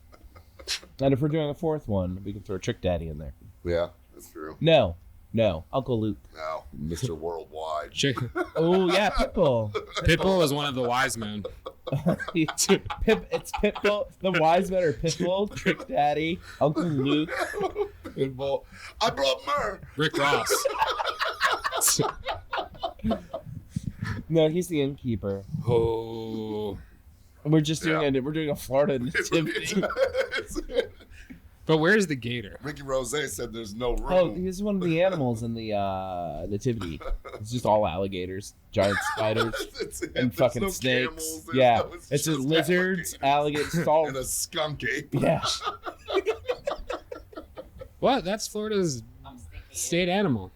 [SPEAKER 1] And if we're doing a fourth one, we can throw Trick Daddy in there.
[SPEAKER 3] Yeah, that's true.
[SPEAKER 1] No. Uncle Luke.
[SPEAKER 3] Now, Mr. Worldwide.
[SPEAKER 1] Oh, yeah, Pitbull.
[SPEAKER 2] Pitbull is one of the wise men.
[SPEAKER 1] It's Pitbull. The wise men are Pitbull, Trick Daddy, Uncle Luke.
[SPEAKER 3] Pitbull. I brought myrrh.
[SPEAKER 2] Rick Ross.
[SPEAKER 1] No, he's the innkeeper.
[SPEAKER 2] Oh.
[SPEAKER 1] We're just doing
[SPEAKER 3] Yeah.
[SPEAKER 1] we're doing a Florida nativity.
[SPEAKER 2] But where's the gator?
[SPEAKER 3] Ricky Rose said there's no room.
[SPEAKER 1] Oh, he's one of the animals in the nativity. It's just all alligators, giant spiders,
[SPEAKER 3] That's it.
[SPEAKER 1] and
[SPEAKER 3] There's
[SPEAKER 1] fucking
[SPEAKER 3] no
[SPEAKER 1] snakes.
[SPEAKER 3] camels, there's
[SPEAKER 1] Yeah,
[SPEAKER 3] no-
[SPEAKER 1] it's just
[SPEAKER 3] just
[SPEAKER 1] lizards, alligators,
[SPEAKER 3] and
[SPEAKER 1] salt.
[SPEAKER 3] a skunk ape.
[SPEAKER 1] Yeah.
[SPEAKER 2] What? That's Florida's state animal.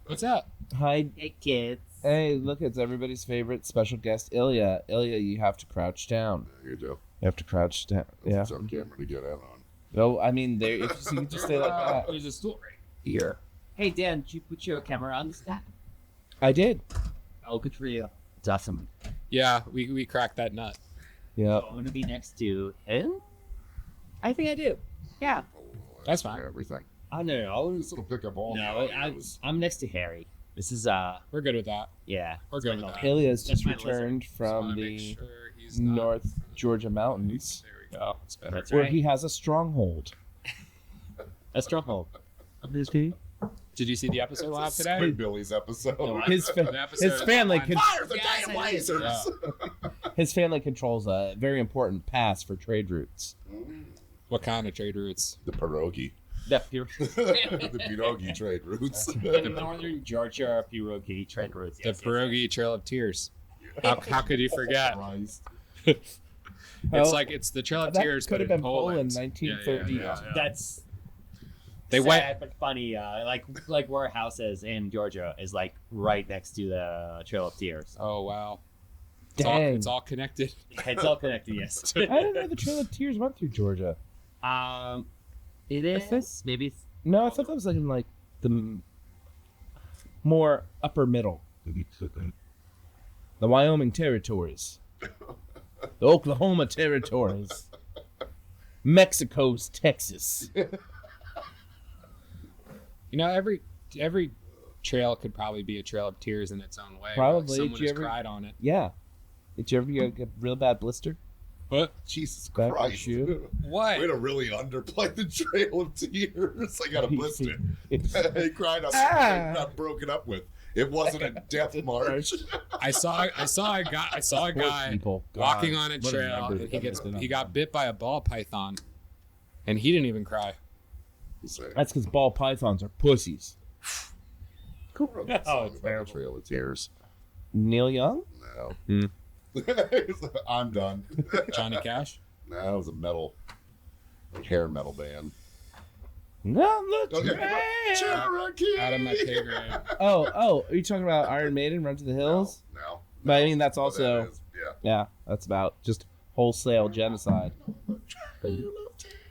[SPEAKER 2] What's up?
[SPEAKER 1] Hi.
[SPEAKER 4] Hey, kids.
[SPEAKER 1] Hey, look, it's everybody's favorite special guest, Ilya. Ilya, you have to crouch down.
[SPEAKER 3] There you go.
[SPEAKER 1] You have to crouch down. Yeah.
[SPEAKER 3] It's on camera to get out on.
[SPEAKER 1] No, I mean, there. If you can just stay like that.
[SPEAKER 2] There's a stool right
[SPEAKER 1] Here.
[SPEAKER 4] Hey, Dan, did you put your camera on this guy?
[SPEAKER 1] I did.
[SPEAKER 4] Oh, good for you. It's awesome.
[SPEAKER 2] Yeah, we cracked that nut.
[SPEAKER 1] Yep.
[SPEAKER 4] I'm going to be next to him? I think I do. Yeah.
[SPEAKER 2] That's fine.
[SPEAKER 3] Everything.
[SPEAKER 4] Oh, no.
[SPEAKER 3] This will pick up all.
[SPEAKER 4] No,
[SPEAKER 3] the
[SPEAKER 4] I'm next to Harry. This is,
[SPEAKER 2] We're good with that.
[SPEAKER 4] yeah.
[SPEAKER 2] We're good with that.
[SPEAKER 1] Ilya's
[SPEAKER 4] That's
[SPEAKER 1] just
[SPEAKER 4] my
[SPEAKER 1] returned
[SPEAKER 2] Just
[SPEAKER 1] from
[SPEAKER 2] wanna
[SPEAKER 1] the
[SPEAKER 2] make sure he's not-
[SPEAKER 1] North Georgia mountains,
[SPEAKER 2] There we go. It's better.
[SPEAKER 4] That's
[SPEAKER 1] where
[SPEAKER 4] right.
[SPEAKER 1] he has a stronghold.
[SPEAKER 4] A stronghold. This P?
[SPEAKER 2] Did you see the episode live today?
[SPEAKER 3] Squid Billy's episode.
[SPEAKER 2] The episode
[SPEAKER 1] His family
[SPEAKER 2] online-
[SPEAKER 1] con-
[SPEAKER 3] Fire the
[SPEAKER 4] Yes,
[SPEAKER 3] damn
[SPEAKER 4] I did.
[SPEAKER 3] lasers!
[SPEAKER 1] his family controls a very important pass for trade routes.
[SPEAKER 2] What kind of trade routes?
[SPEAKER 3] The pierogi.
[SPEAKER 4] The pure.
[SPEAKER 3] The pierogi trade routes.
[SPEAKER 4] The northern Georgia pierogi trade routes.
[SPEAKER 2] The Pierogi Trail of Tears. How could you forget?
[SPEAKER 3] Christ.
[SPEAKER 2] It's
[SPEAKER 1] Oh,
[SPEAKER 2] like it's the Trail of
[SPEAKER 1] that
[SPEAKER 2] Tears,
[SPEAKER 1] could
[SPEAKER 2] but
[SPEAKER 1] have
[SPEAKER 2] in
[SPEAKER 1] been
[SPEAKER 2] Poland.
[SPEAKER 1] Poland, 1930.
[SPEAKER 2] Yeah.
[SPEAKER 4] That's
[SPEAKER 2] They
[SPEAKER 4] sad,
[SPEAKER 2] went.
[SPEAKER 4] but funny. Like where our house is in Georgia is like right next to the Trail of Tears.
[SPEAKER 2] Oh wow!
[SPEAKER 1] Dang.
[SPEAKER 2] It's all connected.
[SPEAKER 4] It's all connected. Yes.
[SPEAKER 1] I didn't know the Trail of Tears went through Georgia.
[SPEAKER 4] It is maybe. It's,
[SPEAKER 1] No, I thought that was like in like the more upper middle. The Wyoming territories. The Oklahoma territories. Mexico's Texas.
[SPEAKER 2] You know, every trail could probably be a Trail of Tears in its own way.
[SPEAKER 1] Probably.
[SPEAKER 2] Someone
[SPEAKER 1] Did you
[SPEAKER 2] has
[SPEAKER 1] ever-
[SPEAKER 2] cried on it.
[SPEAKER 1] Yeah. Did you ever get a real bad blister?
[SPEAKER 2] What?
[SPEAKER 3] Jesus
[SPEAKER 1] Back your
[SPEAKER 3] Christ.
[SPEAKER 1] shoe?
[SPEAKER 2] What?
[SPEAKER 3] Way to really underplay the Trail of Tears. I got a blister. He cried up.
[SPEAKER 1] Ah.
[SPEAKER 3] Got broken up with. It wasn't a death march.
[SPEAKER 2] I saw a guy
[SPEAKER 1] People.
[SPEAKER 2] walking
[SPEAKER 1] God,
[SPEAKER 2] on a
[SPEAKER 1] what
[SPEAKER 2] trail.
[SPEAKER 1] number
[SPEAKER 2] And he got bit by a ball python, and he didn't even cry.
[SPEAKER 1] That's because ball pythons are pussies.
[SPEAKER 4] Oh, it's terrible.
[SPEAKER 3] Trail of Tears.
[SPEAKER 1] Neil Young?
[SPEAKER 3] No.
[SPEAKER 1] Hmm.
[SPEAKER 3] I'm done.
[SPEAKER 2] Johnny Cash.
[SPEAKER 3] No, it was a metal, hair metal band.
[SPEAKER 1] No, look.
[SPEAKER 3] Okay.
[SPEAKER 1] man.
[SPEAKER 3] Cherokee.
[SPEAKER 2] Out of my pay grade.
[SPEAKER 1] Oh, are you talking about Iron Maiden, Run to the Hills?
[SPEAKER 3] No.
[SPEAKER 1] But I mean, that's
[SPEAKER 3] Well,
[SPEAKER 1] also,
[SPEAKER 3] that is, yeah.
[SPEAKER 1] yeah, that's about just wholesale genocide.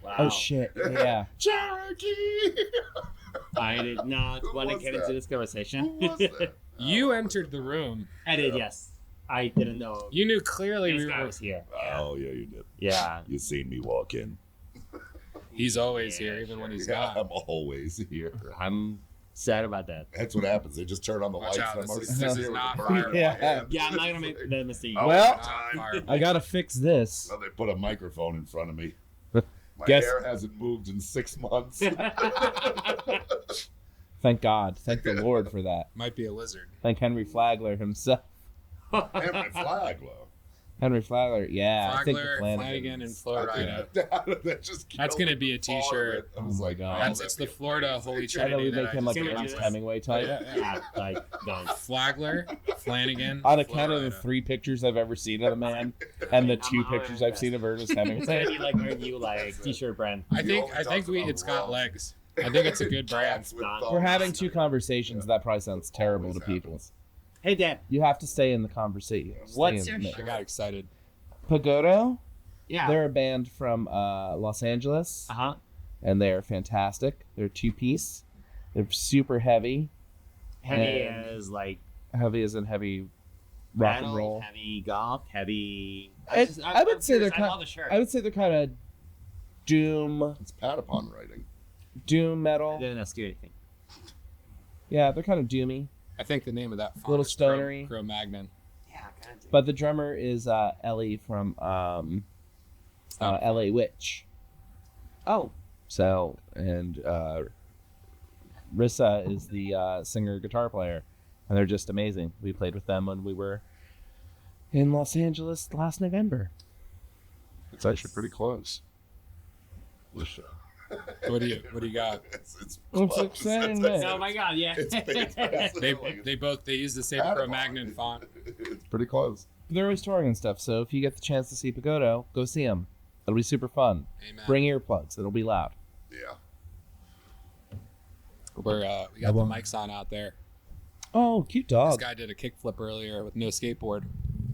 [SPEAKER 4] Wow.
[SPEAKER 1] Oh, shit. Yeah.
[SPEAKER 3] Cherokee.
[SPEAKER 4] I did not
[SPEAKER 3] Who
[SPEAKER 4] want to
[SPEAKER 3] was
[SPEAKER 4] get
[SPEAKER 3] that?
[SPEAKER 4] into this
[SPEAKER 3] Who
[SPEAKER 4] conversation.
[SPEAKER 3] was that?
[SPEAKER 2] You entered the room.
[SPEAKER 4] I did, yes. I didn't know.
[SPEAKER 2] You knew clearly
[SPEAKER 4] This
[SPEAKER 2] we
[SPEAKER 4] guy
[SPEAKER 2] were.
[SPEAKER 4] was here.
[SPEAKER 3] Oh yeah, you did.
[SPEAKER 4] Yeah.
[SPEAKER 3] You seen me walk in.
[SPEAKER 2] He's always here, even when he's
[SPEAKER 3] Yeah,
[SPEAKER 2] gone.
[SPEAKER 3] I'm always here.
[SPEAKER 4] I'm sad about that.
[SPEAKER 3] That's what happens. They just turn on the
[SPEAKER 2] Watch
[SPEAKER 3] lights.
[SPEAKER 2] out,
[SPEAKER 3] And I'm already
[SPEAKER 2] this
[SPEAKER 3] sitting
[SPEAKER 2] is
[SPEAKER 3] here with
[SPEAKER 2] not
[SPEAKER 3] a burner in my
[SPEAKER 1] Yeah.
[SPEAKER 3] hand.
[SPEAKER 4] Yeah, I'm not gonna make that mistake.
[SPEAKER 3] Oh,
[SPEAKER 1] Well-
[SPEAKER 3] time.
[SPEAKER 1] I gotta fix this.
[SPEAKER 3] Well, they put a microphone in front of me. My
[SPEAKER 1] Guess-
[SPEAKER 3] hair hasn't moved in 6 months.
[SPEAKER 1] Thank God. Thank the Lord for that.
[SPEAKER 2] Might be a lizard.
[SPEAKER 1] Thank Henry Flagler himself.
[SPEAKER 3] And my flag, though.
[SPEAKER 1] Henry Flagler, yeah. I think the
[SPEAKER 2] Flagler, Flanagan, and Florida.
[SPEAKER 3] That's
[SPEAKER 2] gonna be a t-shirt.
[SPEAKER 3] I was
[SPEAKER 1] Oh my
[SPEAKER 3] like,
[SPEAKER 1] God.
[SPEAKER 2] It's the Florida Holy
[SPEAKER 1] I know
[SPEAKER 2] Trinity.
[SPEAKER 1] we
[SPEAKER 2] that
[SPEAKER 1] make him like
[SPEAKER 4] just-
[SPEAKER 1] an
[SPEAKER 4] Can we
[SPEAKER 1] Ernest
[SPEAKER 4] do this?
[SPEAKER 1] Hemingway type.
[SPEAKER 4] Yeah, like, no.
[SPEAKER 2] Flagler, Flanagan.
[SPEAKER 1] On account of the
[SPEAKER 2] Florida.
[SPEAKER 1] 3 pictures I've ever seen of the man, and the 2 pictures I've seen of Ernest
[SPEAKER 4] It's gonna
[SPEAKER 1] Hemingway.
[SPEAKER 4] be like our new like t-shirt brand.
[SPEAKER 2] I think
[SPEAKER 3] only talks
[SPEAKER 2] we
[SPEAKER 3] about
[SPEAKER 2] it's got
[SPEAKER 3] rum.
[SPEAKER 2] legs. I think it's a good brand.
[SPEAKER 3] Cats with
[SPEAKER 4] We're
[SPEAKER 3] thumbs.
[SPEAKER 1] We're having 2 conversations. That probably sounds terrible to
[SPEAKER 3] Always
[SPEAKER 1] people.
[SPEAKER 3] happens.
[SPEAKER 4] Hey, Dan.
[SPEAKER 1] You have to stay in the conversation. Stay
[SPEAKER 4] What's
[SPEAKER 1] in
[SPEAKER 4] your
[SPEAKER 1] the mix.
[SPEAKER 2] I got excited.
[SPEAKER 1] Pagodo?
[SPEAKER 4] Yeah.
[SPEAKER 1] They're a band from Los Angeles,
[SPEAKER 4] Uh-huh.
[SPEAKER 1] and they're fantastic. They're a 2-piece. They're super heavy.
[SPEAKER 4] Heavy
[SPEAKER 1] And-
[SPEAKER 4] as like
[SPEAKER 1] Heavy as in heavy rock and
[SPEAKER 4] metal,
[SPEAKER 1] roll.
[SPEAKER 4] heavy goth, heavy.
[SPEAKER 1] I would say they're
[SPEAKER 4] I
[SPEAKER 1] kind.
[SPEAKER 4] love the shirt.
[SPEAKER 1] I would say they're kind of doom
[SPEAKER 3] It's Patapon writing.
[SPEAKER 1] metal.
[SPEAKER 4] They didn't ask you anything.
[SPEAKER 1] Yeah, they're kind of doomy.
[SPEAKER 2] I think the name of that font
[SPEAKER 1] Little
[SPEAKER 2] is
[SPEAKER 1] stonery.
[SPEAKER 2] Cro-Magnon.
[SPEAKER 4] Yeah, kind of.
[SPEAKER 1] But the drummer is Ellie from LA Witch.
[SPEAKER 4] Oh,
[SPEAKER 1] So, and Rissa is the singer guitar player, and they're just amazing. We played with them when we were in Los Angeles last November.
[SPEAKER 3] It's actually pretty close.
[SPEAKER 2] What do you got?
[SPEAKER 3] It's
[SPEAKER 1] It's
[SPEAKER 3] close.
[SPEAKER 1] exciting,
[SPEAKER 3] It's-
[SPEAKER 1] man.
[SPEAKER 4] oh my God, yeah.
[SPEAKER 3] It's big.
[SPEAKER 2] They use the same
[SPEAKER 3] Patapon.
[SPEAKER 2] Cro-Magnon font.
[SPEAKER 3] It's pretty close.
[SPEAKER 1] They're always touring and stuff, so if you get the chance to see Pagodo, go see them. It'll be super fun.
[SPEAKER 2] Amen.
[SPEAKER 1] Bring earplugs. It'll be loud.
[SPEAKER 3] Yeah.
[SPEAKER 2] We got the mics on out there.
[SPEAKER 1] Oh, cute
[SPEAKER 2] This
[SPEAKER 1] dog.
[SPEAKER 2] guy did a kickflip earlier with no skateboard.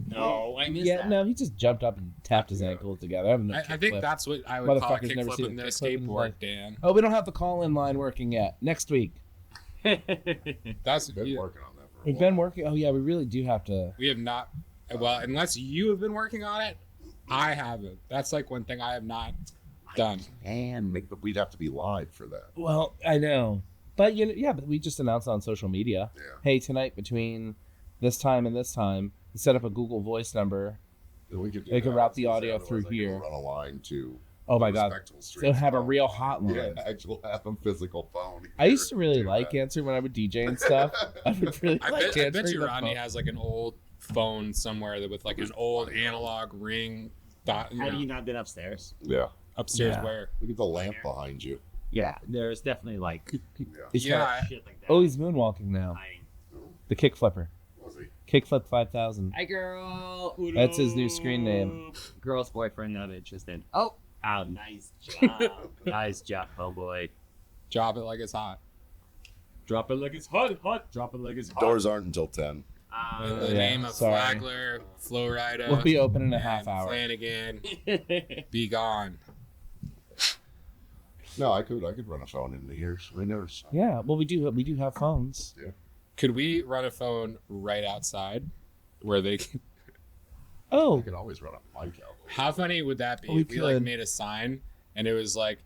[SPEAKER 4] No, I missed
[SPEAKER 1] Yeah,
[SPEAKER 4] that.
[SPEAKER 1] no, he just jumped up and tapped his ankles together.
[SPEAKER 2] I think that's what I would call a
[SPEAKER 1] Motherfucker's never
[SPEAKER 2] kickflip
[SPEAKER 1] seen
[SPEAKER 2] with
[SPEAKER 1] a
[SPEAKER 2] no
[SPEAKER 1] kickflip in his
[SPEAKER 2] skateboard,
[SPEAKER 1] life.
[SPEAKER 2] Dan.
[SPEAKER 1] Oh, we don't have the call-in line working yet. Next week.
[SPEAKER 2] That's
[SPEAKER 3] Been working on that for a
[SPEAKER 1] We've
[SPEAKER 3] while.
[SPEAKER 1] been working. Oh, yeah, we really do have to.
[SPEAKER 2] we have not. Well, unless you have been working on it, I haven't. That's like one thing I have not done.
[SPEAKER 3] But we'd have to be live for that.
[SPEAKER 1] Well, I know. But, but we just announced on social media.
[SPEAKER 3] Yeah.
[SPEAKER 1] Hey, tonight between this time and this time, we set up a Google Voice number.
[SPEAKER 3] We could do
[SPEAKER 1] They could
[SPEAKER 3] that.
[SPEAKER 1] route the
[SPEAKER 3] Otherwise,
[SPEAKER 1] audio
[SPEAKER 3] I could
[SPEAKER 1] through here.
[SPEAKER 3] Run a line to.
[SPEAKER 1] Oh, my God.
[SPEAKER 3] respectable
[SPEAKER 1] So
[SPEAKER 3] streets
[SPEAKER 1] have a
[SPEAKER 3] phone.
[SPEAKER 1] real hotline.
[SPEAKER 3] Yeah, actual have a physical phone.
[SPEAKER 1] I used to really
[SPEAKER 3] Do
[SPEAKER 1] like
[SPEAKER 3] that.
[SPEAKER 1] answering when I would DJ and stuff. I would really
[SPEAKER 2] I
[SPEAKER 1] like
[SPEAKER 2] bet
[SPEAKER 1] answering
[SPEAKER 2] you
[SPEAKER 1] the
[SPEAKER 2] Rodney
[SPEAKER 1] phone.
[SPEAKER 2] has like an old phone somewhere that with like an old analog ring
[SPEAKER 4] Have you not been upstairs?
[SPEAKER 3] Yeah.
[SPEAKER 2] upstairs
[SPEAKER 1] Yeah.
[SPEAKER 2] where.
[SPEAKER 3] Look at the lamp behind you.
[SPEAKER 4] Yeah, there's definitely like
[SPEAKER 1] He's
[SPEAKER 2] Yeah,
[SPEAKER 1] trying-
[SPEAKER 4] shit like that.
[SPEAKER 1] Oh, he's moonwalking now.
[SPEAKER 4] hiding.
[SPEAKER 1] The kick flipper.
[SPEAKER 3] Was he?
[SPEAKER 1] Kickflip 5000.
[SPEAKER 4] Hi, girl.
[SPEAKER 1] That's his new screen name.
[SPEAKER 4] Girl's boyfriend, not interested. Oh, nice job. Nice job, oh boy.
[SPEAKER 2] Drop it like it's hot.
[SPEAKER 4] Drop it like it's hot, hot. Drop it like it's hot.
[SPEAKER 3] Doors aren't until 10.
[SPEAKER 2] In the
[SPEAKER 1] Yeah,
[SPEAKER 2] name of
[SPEAKER 1] sorry.
[SPEAKER 2] Flagler, Flowrider,
[SPEAKER 1] We'll be open in a
[SPEAKER 2] and
[SPEAKER 1] half hour.
[SPEAKER 2] Flanagan, be gone.
[SPEAKER 3] No, I could run a phone in the ears. I never.
[SPEAKER 1] Yeah, well, we do have phones.
[SPEAKER 2] Could we run a phone right outside where they can...
[SPEAKER 1] Oh,
[SPEAKER 3] I could always run a mic out.
[SPEAKER 2] How funny would that be?
[SPEAKER 1] We
[SPEAKER 2] if we like
[SPEAKER 1] could.
[SPEAKER 2] made a sign and it was like,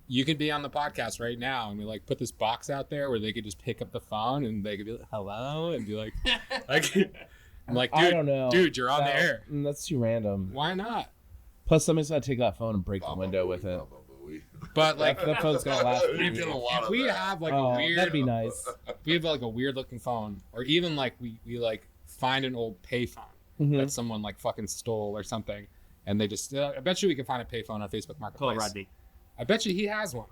[SPEAKER 2] you could be on the podcast right now, and we like put this box out there where they could just pick up the phone and they could be like, hello, and be like, I'm like,
[SPEAKER 1] I don't know.
[SPEAKER 2] dude, you're on the air.
[SPEAKER 1] That's too random.
[SPEAKER 2] Why not?
[SPEAKER 1] Plus, somebody's gonna take that phone and break the window with it.
[SPEAKER 2] But like,
[SPEAKER 1] That phone's gonna last.
[SPEAKER 3] We've done a lot
[SPEAKER 2] if
[SPEAKER 3] of
[SPEAKER 2] we
[SPEAKER 3] that.
[SPEAKER 2] have like
[SPEAKER 1] Oh,
[SPEAKER 2] a weird,
[SPEAKER 1] that'd be nice.
[SPEAKER 2] we have like a weird looking phone, or even like we like find an old payphone
[SPEAKER 1] Mhm.
[SPEAKER 2] that someone like fucking stole or something, and they just I bet you we can find a payphone on Facebook
[SPEAKER 4] Call
[SPEAKER 2] Marketplace.
[SPEAKER 4] Rodney.
[SPEAKER 2] I bet you he has one.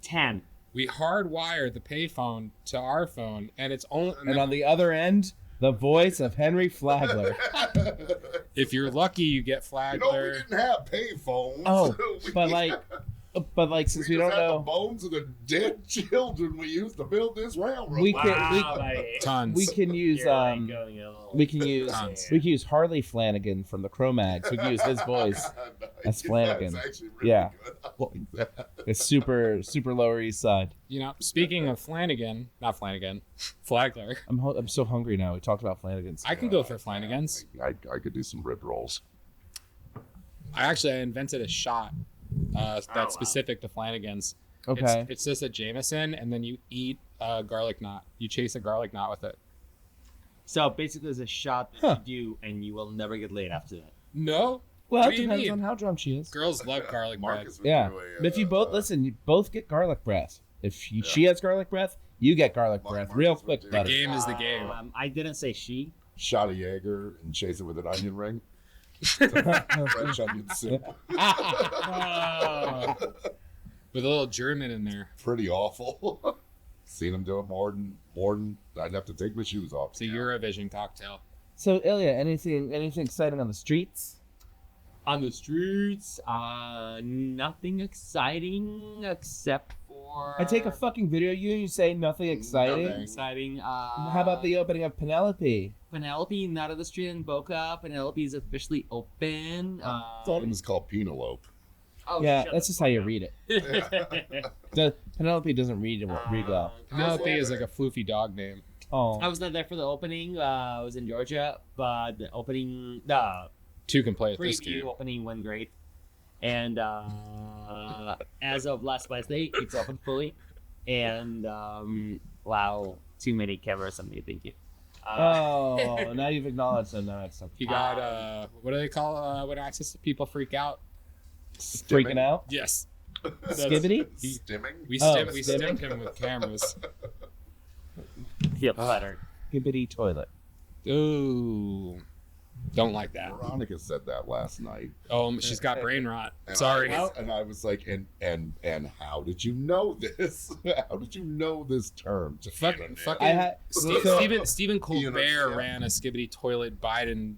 [SPEAKER 4] 10.
[SPEAKER 2] We hardwired the payphone to our phone, and it's only
[SPEAKER 1] And on the other end, the voice of Henry Flagler.
[SPEAKER 2] if you're lucky, you get
[SPEAKER 3] We
[SPEAKER 2] Flagler.
[SPEAKER 3] didn't have payphones.
[SPEAKER 1] Oh,
[SPEAKER 3] We-
[SPEAKER 1] but like since we
[SPEAKER 3] just
[SPEAKER 1] don't
[SPEAKER 3] had the
[SPEAKER 1] know,
[SPEAKER 3] bones of the dead children we used to build this railroad.
[SPEAKER 1] We
[SPEAKER 3] line.
[SPEAKER 1] can-
[SPEAKER 2] Tons.
[SPEAKER 1] we can use we can use Harley Flanagan from the Cro-Mags. We can use his voice. That's Flanagan.
[SPEAKER 3] That's actually really
[SPEAKER 1] Yeah.
[SPEAKER 3] good. I like that.
[SPEAKER 1] It's super Lower East Side.
[SPEAKER 2] You know, speaking of Flanagan, not Flanagan, Flagler.
[SPEAKER 1] I'm so hungry now. We talked about Flanagan's.
[SPEAKER 2] I can go for Flanagan's.
[SPEAKER 3] I could do some rib rolls.
[SPEAKER 2] I invented a shot that's
[SPEAKER 4] wow.
[SPEAKER 2] specific to Flanagan's.
[SPEAKER 1] Okay.
[SPEAKER 2] It's just a Jameson, and then you eat a garlic knot. You chase a garlic knot with it.
[SPEAKER 4] So basically, there's a shot that
[SPEAKER 1] Huh.
[SPEAKER 4] you do, and you will never get laid after that.
[SPEAKER 2] No.
[SPEAKER 1] Well,
[SPEAKER 2] What
[SPEAKER 1] it
[SPEAKER 2] do you
[SPEAKER 1] depends
[SPEAKER 2] mean?
[SPEAKER 1] on how drunk she is.
[SPEAKER 2] Girls love garlic bread.
[SPEAKER 3] Marcus went
[SPEAKER 1] Yeah,
[SPEAKER 3] through
[SPEAKER 1] but if you both listen, you both get garlic breath. If she has garlic breath, you get garlic breath real
[SPEAKER 3] Marcus
[SPEAKER 1] quick,
[SPEAKER 3] would do
[SPEAKER 2] The
[SPEAKER 1] buddy.
[SPEAKER 2] game is the game.
[SPEAKER 4] I didn't say she.
[SPEAKER 3] shot a Jaeger and chase it with an onion ring. French onion soup.
[SPEAKER 2] With a little German in there.
[SPEAKER 3] Pretty awful. Seen him do it more than I'd have to take my shoes off.
[SPEAKER 2] It's a Eurovision cocktail.
[SPEAKER 1] So Ilya, anything exciting on the streets?
[SPEAKER 4] On the streets, nothing exciting except for.
[SPEAKER 1] I take a fucking video of you and you say nothing exciting.
[SPEAKER 3] Nothing.
[SPEAKER 4] exciting.
[SPEAKER 1] How about the opening of Penelope?
[SPEAKER 4] Penelope, not of the street in Boca. Penelope is officially open.
[SPEAKER 3] Thought it was called Penelope.
[SPEAKER 4] Oh,
[SPEAKER 1] Yeah,
[SPEAKER 4] shut
[SPEAKER 1] that's
[SPEAKER 4] the
[SPEAKER 1] just how you read it. Penelope doesn't read well.
[SPEAKER 2] Penelope is like a floofy dog name.
[SPEAKER 1] Oh,
[SPEAKER 4] I was not there for the opening. I was in Georgia, but the opening, the
[SPEAKER 2] Two can play at this
[SPEAKER 4] preview
[SPEAKER 2] game.
[SPEAKER 4] opening went great. And as of last Wednesday, it's open fully. And wow, too many cameras on me. Thank you.
[SPEAKER 1] oh, now you've acknowledged them. Now it's
[SPEAKER 2] You got what do they call when access people freak out?
[SPEAKER 1] freaking out.
[SPEAKER 2] Yes.
[SPEAKER 1] Skibbity?
[SPEAKER 3] Stimming?
[SPEAKER 2] We
[SPEAKER 1] Oh,
[SPEAKER 2] stimmed him with cameras.
[SPEAKER 4] Feel flattered.
[SPEAKER 1] Skibbity toilet.
[SPEAKER 2] Ooh. Don't like that.
[SPEAKER 3] Veronica said that last night.
[SPEAKER 2] Oh, she's got brain rot.
[SPEAKER 3] And
[SPEAKER 2] Sorry.
[SPEAKER 3] I was like, and how did you know this? How did you know this term?
[SPEAKER 2] Fucking
[SPEAKER 1] I had
[SPEAKER 2] Stephen
[SPEAKER 3] You know,
[SPEAKER 2] Colbert
[SPEAKER 3] yeah.
[SPEAKER 2] ran a skibbity toilet Biden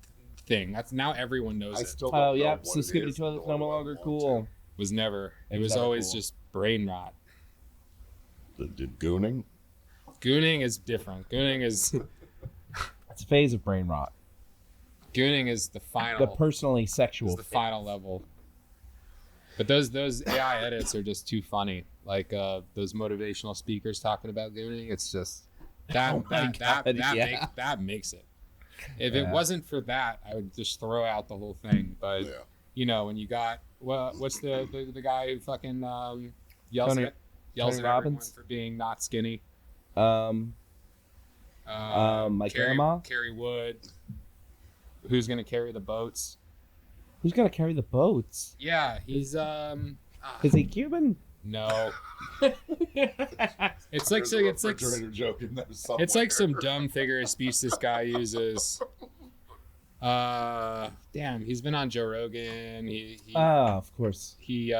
[SPEAKER 2] thing. That's now everyone knows
[SPEAKER 3] I
[SPEAKER 2] it.
[SPEAKER 3] still don't
[SPEAKER 1] Oh
[SPEAKER 3] know
[SPEAKER 1] yeah,
[SPEAKER 3] what
[SPEAKER 1] so
[SPEAKER 3] it
[SPEAKER 1] skibbity
[SPEAKER 3] is,
[SPEAKER 1] toilet's
[SPEAKER 3] nor
[SPEAKER 1] no
[SPEAKER 3] do I
[SPEAKER 1] longer
[SPEAKER 3] want
[SPEAKER 1] cool.
[SPEAKER 2] It was never. It was
[SPEAKER 1] never
[SPEAKER 2] always
[SPEAKER 1] cool.
[SPEAKER 2] just brain rot.
[SPEAKER 3] to. The gooning?
[SPEAKER 2] Gooning is different. Gooning is
[SPEAKER 1] It's a phase of brain rot.
[SPEAKER 2] Gooning is the final.
[SPEAKER 1] The personally sexual.
[SPEAKER 2] is the final level. But those AI edits are just too funny. Like those motivational speakers talking about Gooning. It's just that
[SPEAKER 1] Oh my God, yeah.
[SPEAKER 2] that makes it. If it wasn't for that, I would just throw out the whole thing. But you know, when you got what's the guy who fucking yells
[SPEAKER 1] Tony
[SPEAKER 2] at everyone
[SPEAKER 1] Robbins?
[SPEAKER 2] for being not skinny?
[SPEAKER 1] My grandma.
[SPEAKER 2] Carrie Wood. Who's gonna carry the boats?
[SPEAKER 1] Who's gonna carry the boats?
[SPEAKER 2] Yeah, he's
[SPEAKER 1] Is he Cuban?
[SPEAKER 2] no. It's like
[SPEAKER 3] There's a
[SPEAKER 2] it's like
[SPEAKER 3] refrigerator joke in there somewhere.
[SPEAKER 2] it's like some dumb figure of speech this guy uses. Damn, he's been on Joe Rogan.
[SPEAKER 1] Of course.
[SPEAKER 2] He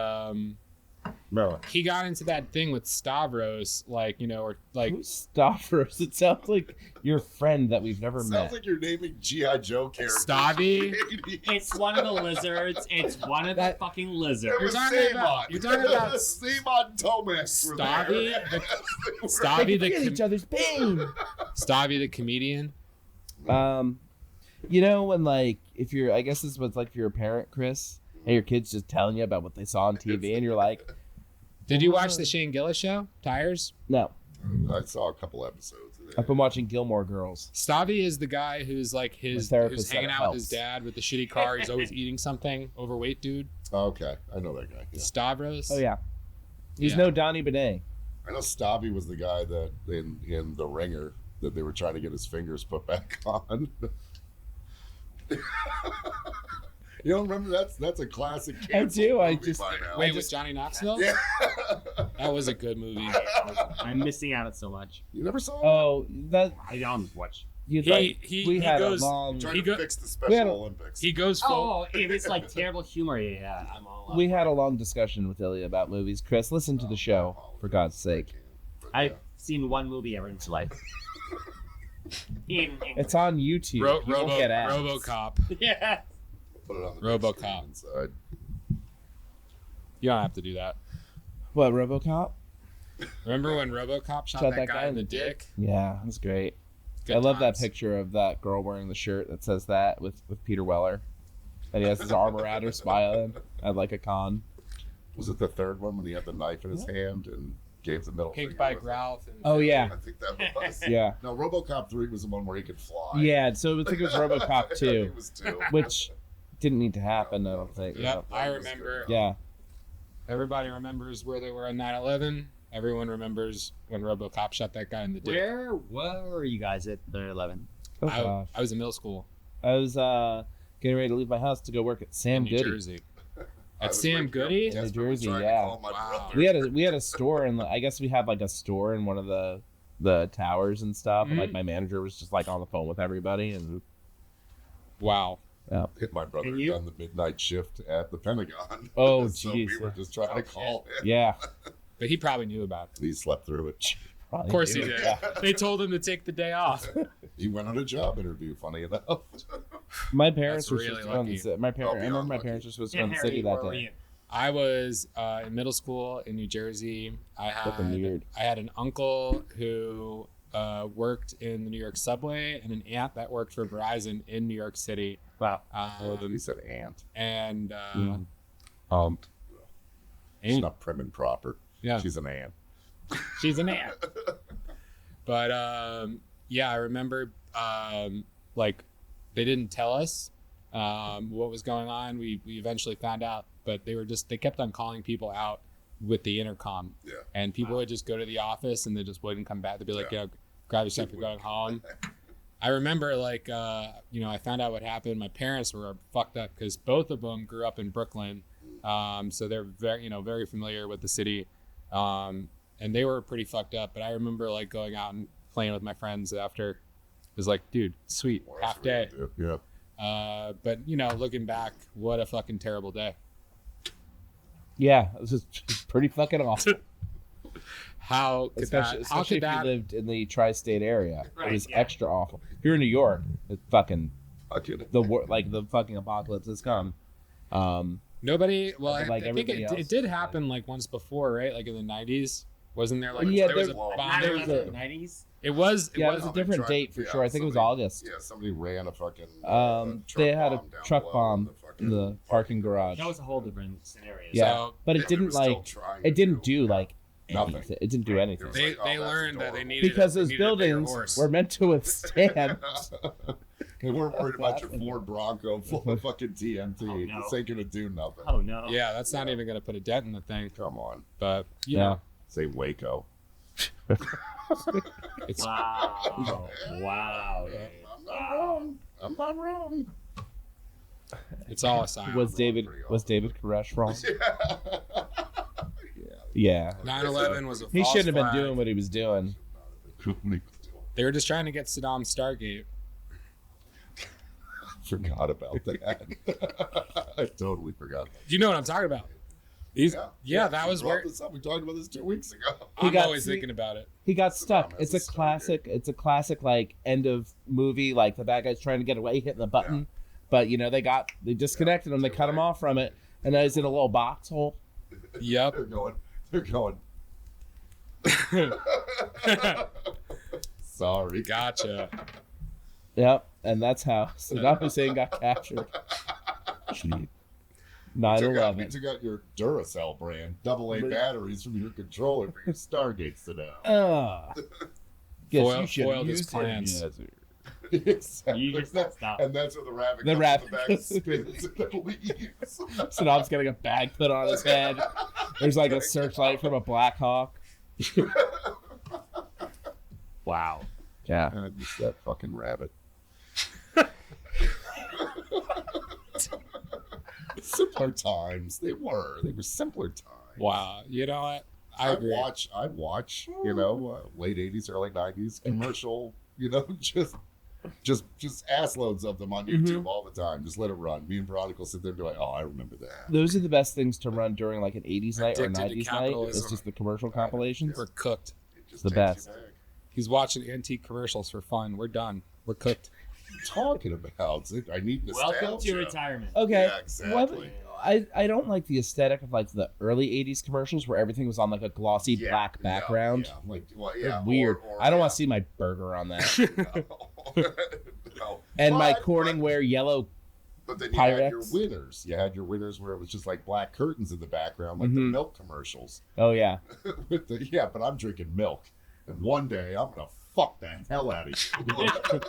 [SPEAKER 1] Bro.
[SPEAKER 2] he got into that thing with Stavros, like, you know, or like
[SPEAKER 1] Who's Stavros? It sounds like your friend that we've never
[SPEAKER 3] Sounds
[SPEAKER 1] met.
[SPEAKER 3] like you're naming G.I. Joe characters.
[SPEAKER 2] Stavi.
[SPEAKER 4] It's one of the lizards. It's one of the fucking lizards.
[SPEAKER 3] It was
[SPEAKER 2] You're talking about
[SPEAKER 3] Simon Tomas. were
[SPEAKER 2] Stavi,
[SPEAKER 3] there.
[SPEAKER 2] the, Stavi,
[SPEAKER 1] Feel
[SPEAKER 2] the
[SPEAKER 1] each other's pain.
[SPEAKER 2] Stavi, the comedian.
[SPEAKER 1] You know when like if you're, I guess this is what it's like if you're a parent, Chris, and your kid's just telling you about what they saw on TV, and you're like,
[SPEAKER 2] Did you watch the Shane Gillis show, Tires?
[SPEAKER 1] no,
[SPEAKER 3] I saw a couple episodes of
[SPEAKER 1] I've
[SPEAKER 3] it.
[SPEAKER 1] been watching Gilmore Girls.
[SPEAKER 2] Stavi is the guy who's like
[SPEAKER 1] My therapist
[SPEAKER 2] who's
[SPEAKER 1] said
[SPEAKER 2] hanging
[SPEAKER 1] it
[SPEAKER 2] out with his
[SPEAKER 1] helps.
[SPEAKER 2] dad with the shitty car. He's always eating something. Overweight dude.
[SPEAKER 3] Oh, okay, I know that guy. Yeah.
[SPEAKER 2] Stavros.
[SPEAKER 1] Oh yeah, he's
[SPEAKER 2] Yeah.
[SPEAKER 1] no Donnie Benet.
[SPEAKER 3] I know Stavi was the guy that in The Ringer that they were trying to get his fingers put back on. You don't remember that's a classic.
[SPEAKER 1] I do, I
[SPEAKER 3] movie
[SPEAKER 1] just-
[SPEAKER 3] by now.
[SPEAKER 2] Wait, with Johnny Knoxville?
[SPEAKER 3] Yeah.
[SPEAKER 2] That was a good movie.
[SPEAKER 4] I'm missing out on so much.
[SPEAKER 3] You never saw it?
[SPEAKER 1] Oh, that
[SPEAKER 4] I don't watch.
[SPEAKER 1] you
[SPEAKER 2] He-
[SPEAKER 1] like,
[SPEAKER 2] he-
[SPEAKER 1] we
[SPEAKER 2] he
[SPEAKER 1] had
[SPEAKER 2] goes-
[SPEAKER 1] a long.
[SPEAKER 3] Trying
[SPEAKER 2] He
[SPEAKER 3] to
[SPEAKER 2] go-
[SPEAKER 3] fix the
[SPEAKER 1] We had
[SPEAKER 3] Special
[SPEAKER 1] a-
[SPEAKER 3] Olympics.
[SPEAKER 2] He goes full.
[SPEAKER 4] Oh, if it's like terrible humor, yeah, I'm all up.
[SPEAKER 1] We had a long discussion with Ilya about movies. Chris, listen to the show for God's sake.
[SPEAKER 4] I've seen one movie ever in my life. In English.
[SPEAKER 1] It's on YouTube. You won't get ads.
[SPEAKER 2] RoboCop.
[SPEAKER 4] Yeah.
[SPEAKER 3] Put it on the
[SPEAKER 2] RoboCop.
[SPEAKER 3] big screen inside.
[SPEAKER 2] You don't have to do that.
[SPEAKER 1] What, RoboCop?
[SPEAKER 2] Remember when RoboCop shot that guy in the dick?
[SPEAKER 1] Yeah, that's great.
[SPEAKER 2] Good
[SPEAKER 1] I love that
[SPEAKER 2] times.
[SPEAKER 1] picture of that girl wearing the shirt that says that with Peter Weller. And he has his arm around her, smiling at like a con.
[SPEAKER 3] Was it the third one when he had the knife in his hand and gave the middle
[SPEAKER 2] Pink
[SPEAKER 3] finger
[SPEAKER 2] Bike
[SPEAKER 3] with it?
[SPEAKER 2] Ralph. And
[SPEAKER 1] Oh, yeah.
[SPEAKER 3] I think that was.
[SPEAKER 1] Yeah.
[SPEAKER 3] No, RoboCop 3 was the one where he could fly.
[SPEAKER 1] Yeah, so I think it was RoboCop 2,
[SPEAKER 3] It was 2.
[SPEAKER 1] which didn't need to happen, I don't think.
[SPEAKER 2] Yep, I remember.
[SPEAKER 1] Yeah.
[SPEAKER 2] Everybody remembers where they were on 9/11. Everyone remembers when RoboCop shot that guy in the dick.
[SPEAKER 4] Where were you guys at the 11?
[SPEAKER 1] Oh, gosh.
[SPEAKER 2] I was in middle school
[SPEAKER 1] I was getting ready to leave my house to go work at Sam
[SPEAKER 2] in New
[SPEAKER 1] Goody.
[SPEAKER 2] Jersey.
[SPEAKER 3] I
[SPEAKER 2] At
[SPEAKER 3] was
[SPEAKER 2] Sam
[SPEAKER 3] waking up
[SPEAKER 2] Goody?
[SPEAKER 1] In New
[SPEAKER 3] desperately
[SPEAKER 1] Jersey,
[SPEAKER 3] trying to
[SPEAKER 1] yeah.
[SPEAKER 3] call my
[SPEAKER 2] Wow.
[SPEAKER 3] brother.
[SPEAKER 1] We had a store in I guess we had like a store in one of the towers and stuff. And, like
[SPEAKER 2] Mhm.
[SPEAKER 1] my manager was just like on the phone with everybody and
[SPEAKER 2] Wow.
[SPEAKER 3] Hit my brother
[SPEAKER 4] And you?
[SPEAKER 3] done the midnight shift at the Pentagon.
[SPEAKER 1] Oh,
[SPEAKER 3] So
[SPEAKER 1] jeez.
[SPEAKER 3] we were just trying to call him.
[SPEAKER 1] yeah.
[SPEAKER 2] But he probably knew about it.
[SPEAKER 3] He slept through it.
[SPEAKER 1] Of
[SPEAKER 2] Of course he did. They told him to take the day off.
[SPEAKER 3] He went on a job interview, funny enough.
[SPEAKER 1] My parents
[SPEAKER 2] That's
[SPEAKER 1] were
[SPEAKER 2] really
[SPEAKER 1] supposed to go in the
[SPEAKER 2] lucky.
[SPEAKER 1] city. I remember my
[SPEAKER 3] lucky.
[SPEAKER 1] parents were supposed to go in the city that day.
[SPEAKER 2] I was in middle school in New Jersey.
[SPEAKER 1] Fucking weird.
[SPEAKER 2] I had an uncle who worked in the New York subway and an aunt that worked for Verizon in New York City.
[SPEAKER 4] Wow.
[SPEAKER 3] He said aunt.
[SPEAKER 2] And
[SPEAKER 3] Aunt. She's
[SPEAKER 2] aunt,
[SPEAKER 3] not prim and proper.
[SPEAKER 2] yeah,
[SPEAKER 3] She's an aunt.
[SPEAKER 2] she's an aunt. But yeah, I remember like they didn't tell us what was going on. We eventually found out, but they kept on calling people out with the intercom.
[SPEAKER 3] Yeah.
[SPEAKER 2] And people would just go to the office and they just wouldn't come back. They'd be like, yeah, grab your stuff, you're going home. I remember like I found out what happened. My parents were fucked up because both of them grew up in Brooklyn. So they're very familiar with the city. And they were pretty fucked up, but I remember like going out and playing with my friends after. It was like, dude, sweet,
[SPEAKER 3] Well,
[SPEAKER 2] half
[SPEAKER 3] that's
[SPEAKER 2] day.
[SPEAKER 3] what you do. Yeah.
[SPEAKER 2] But looking back, what a fucking terrible day.
[SPEAKER 1] Yeah, it was just pretty fucking awful.
[SPEAKER 2] How could
[SPEAKER 1] Especially if you
[SPEAKER 2] that?
[SPEAKER 1] lived in the tri-state area. It
[SPEAKER 4] Right,
[SPEAKER 1] was
[SPEAKER 4] yeah.
[SPEAKER 1] extra awful. If you're in New York, it's fucking
[SPEAKER 3] I get it.
[SPEAKER 1] the fucking apocalypse has come.
[SPEAKER 2] Nobody. Well,
[SPEAKER 1] Like
[SPEAKER 2] I think
[SPEAKER 1] everybody else.
[SPEAKER 2] it did happen like once before, right? Like in the 90s. Wasn't there like
[SPEAKER 1] Yeah,
[SPEAKER 2] there was a
[SPEAKER 1] there-
[SPEAKER 2] bomb?
[SPEAKER 1] there was a-
[SPEAKER 4] 90s?
[SPEAKER 2] It was.
[SPEAKER 1] Yeah, it was a different date for sure. I think it was August.
[SPEAKER 3] Yeah, somebody ran a fucking.
[SPEAKER 1] They had a truck
[SPEAKER 3] bomb
[SPEAKER 1] bomb in the parking garage.
[SPEAKER 4] That was a whole different scenario.
[SPEAKER 1] Yeah,
[SPEAKER 2] So-
[SPEAKER 1] but
[SPEAKER 3] Yeah,
[SPEAKER 1] it
[SPEAKER 3] they
[SPEAKER 1] didn't
[SPEAKER 3] were still
[SPEAKER 1] like.
[SPEAKER 3] trying
[SPEAKER 1] It
[SPEAKER 3] to
[SPEAKER 1] didn't
[SPEAKER 3] do
[SPEAKER 1] do like
[SPEAKER 3] nothing.
[SPEAKER 1] anything. It didn't do anything.
[SPEAKER 3] was
[SPEAKER 2] They
[SPEAKER 3] like, oh, that's
[SPEAKER 2] learned that they
[SPEAKER 3] adorable.
[SPEAKER 2] needed
[SPEAKER 1] Because
[SPEAKER 2] they
[SPEAKER 1] those
[SPEAKER 2] needed a bigger
[SPEAKER 1] buildings
[SPEAKER 2] horse.
[SPEAKER 1] were meant to withstand.
[SPEAKER 3] They weren't worried about your Ford Bronco full of fucking TNT.
[SPEAKER 4] Oh, no.
[SPEAKER 3] This ain't gonna do nothing.
[SPEAKER 4] Oh no.
[SPEAKER 2] Yeah, that's not even gonna put a dent in the thing.
[SPEAKER 3] Come on,
[SPEAKER 2] But you
[SPEAKER 1] Yeah.
[SPEAKER 2] know,
[SPEAKER 3] say Waco.
[SPEAKER 2] it's
[SPEAKER 4] Wow. Wow.
[SPEAKER 3] I'm not wrong. I'm not wrong.
[SPEAKER 2] it's all a sign.
[SPEAKER 1] Was David Koresh wrong? Yeah.
[SPEAKER 2] 9/11 was a
[SPEAKER 1] He
[SPEAKER 2] false
[SPEAKER 1] shouldn't have been
[SPEAKER 2] flag.
[SPEAKER 1] doing what he was doing.
[SPEAKER 2] They were just trying to get Saddam Stargate.
[SPEAKER 3] Forgot about that. I totally forgot.
[SPEAKER 2] Do you know what I'm talking about? Yeah, that
[SPEAKER 3] you
[SPEAKER 2] was
[SPEAKER 3] brought
[SPEAKER 2] where
[SPEAKER 3] this up. We talked about this 2 weeks ago.
[SPEAKER 2] I'm
[SPEAKER 1] got-
[SPEAKER 2] always thinking about it.
[SPEAKER 1] He got stuck.
[SPEAKER 3] Saddam
[SPEAKER 1] It's
[SPEAKER 3] as
[SPEAKER 1] a
[SPEAKER 3] a
[SPEAKER 1] classic. It's a classic like end of movie. Like the bad guy's trying to get away, hitting the button, but you know they disconnected him. They cut him off from it, and now he's in a little box hole.
[SPEAKER 2] Yep.
[SPEAKER 3] They're going. Sorry.
[SPEAKER 2] Gotcha.
[SPEAKER 1] Yep, and that's how Saddam Hussein got captured. 9/11.
[SPEAKER 3] Took out your Duracell brand, AA batteries from your controller for your Stargates today.
[SPEAKER 1] Guess you
[SPEAKER 2] Foiled
[SPEAKER 1] should
[SPEAKER 2] his
[SPEAKER 1] use
[SPEAKER 2] plans.
[SPEAKER 3] Exactly.
[SPEAKER 4] You just stop.
[SPEAKER 3] And that's where the rabbit
[SPEAKER 1] The
[SPEAKER 3] comes
[SPEAKER 1] rabbit
[SPEAKER 3] in the back and spins and leaves.
[SPEAKER 1] Saddam's getting a bag put on his head. There's like a searchlight from a Black Hawk.
[SPEAKER 4] Wow.
[SPEAKER 1] Yeah.
[SPEAKER 3] I miss that fucking rabbit. Simpler times. They were simpler times.
[SPEAKER 2] Wow. You know what? I agree.
[SPEAKER 3] I watch, late 80s, early 90s commercial, just ass loads of them on YouTube all the time. Just let it run. Me and Veronica will sit there and be like, oh, I remember that.
[SPEAKER 1] Those are the best things to run during like an 80s night or
[SPEAKER 2] Addicted to
[SPEAKER 1] 90s night.
[SPEAKER 2] capitalism.
[SPEAKER 1] It's just the commercial compilations.
[SPEAKER 2] We're cooked.
[SPEAKER 3] It just
[SPEAKER 1] The
[SPEAKER 3] takes you
[SPEAKER 1] best.
[SPEAKER 3] back.
[SPEAKER 2] He's watching antique commercials for fun. We're done. We're cooked.
[SPEAKER 3] Talking about it. I need nostalgia.
[SPEAKER 4] Welcome to retirement.
[SPEAKER 1] Okay.
[SPEAKER 3] Yeah, exactly.
[SPEAKER 1] I don't like the aesthetic of like the early 80s commercials where everything was on like a glossy black background.
[SPEAKER 3] Yeah,
[SPEAKER 1] They're weird.
[SPEAKER 3] or-
[SPEAKER 1] I don't want to see my burger on that.
[SPEAKER 3] No.
[SPEAKER 1] And my
[SPEAKER 3] But-
[SPEAKER 1] Corningware yellow.
[SPEAKER 3] But then you had your
[SPEAKER 1] Pyrex.
[SPEAKER 3] winners. You had your winners where it was just like black curtains in the background, like the milk commercials.
[SPEAKER 1] Oh yeah.
[SPEAKER 3] But I'm drinking milk. And one day I'm gonna fuck the hell out of you.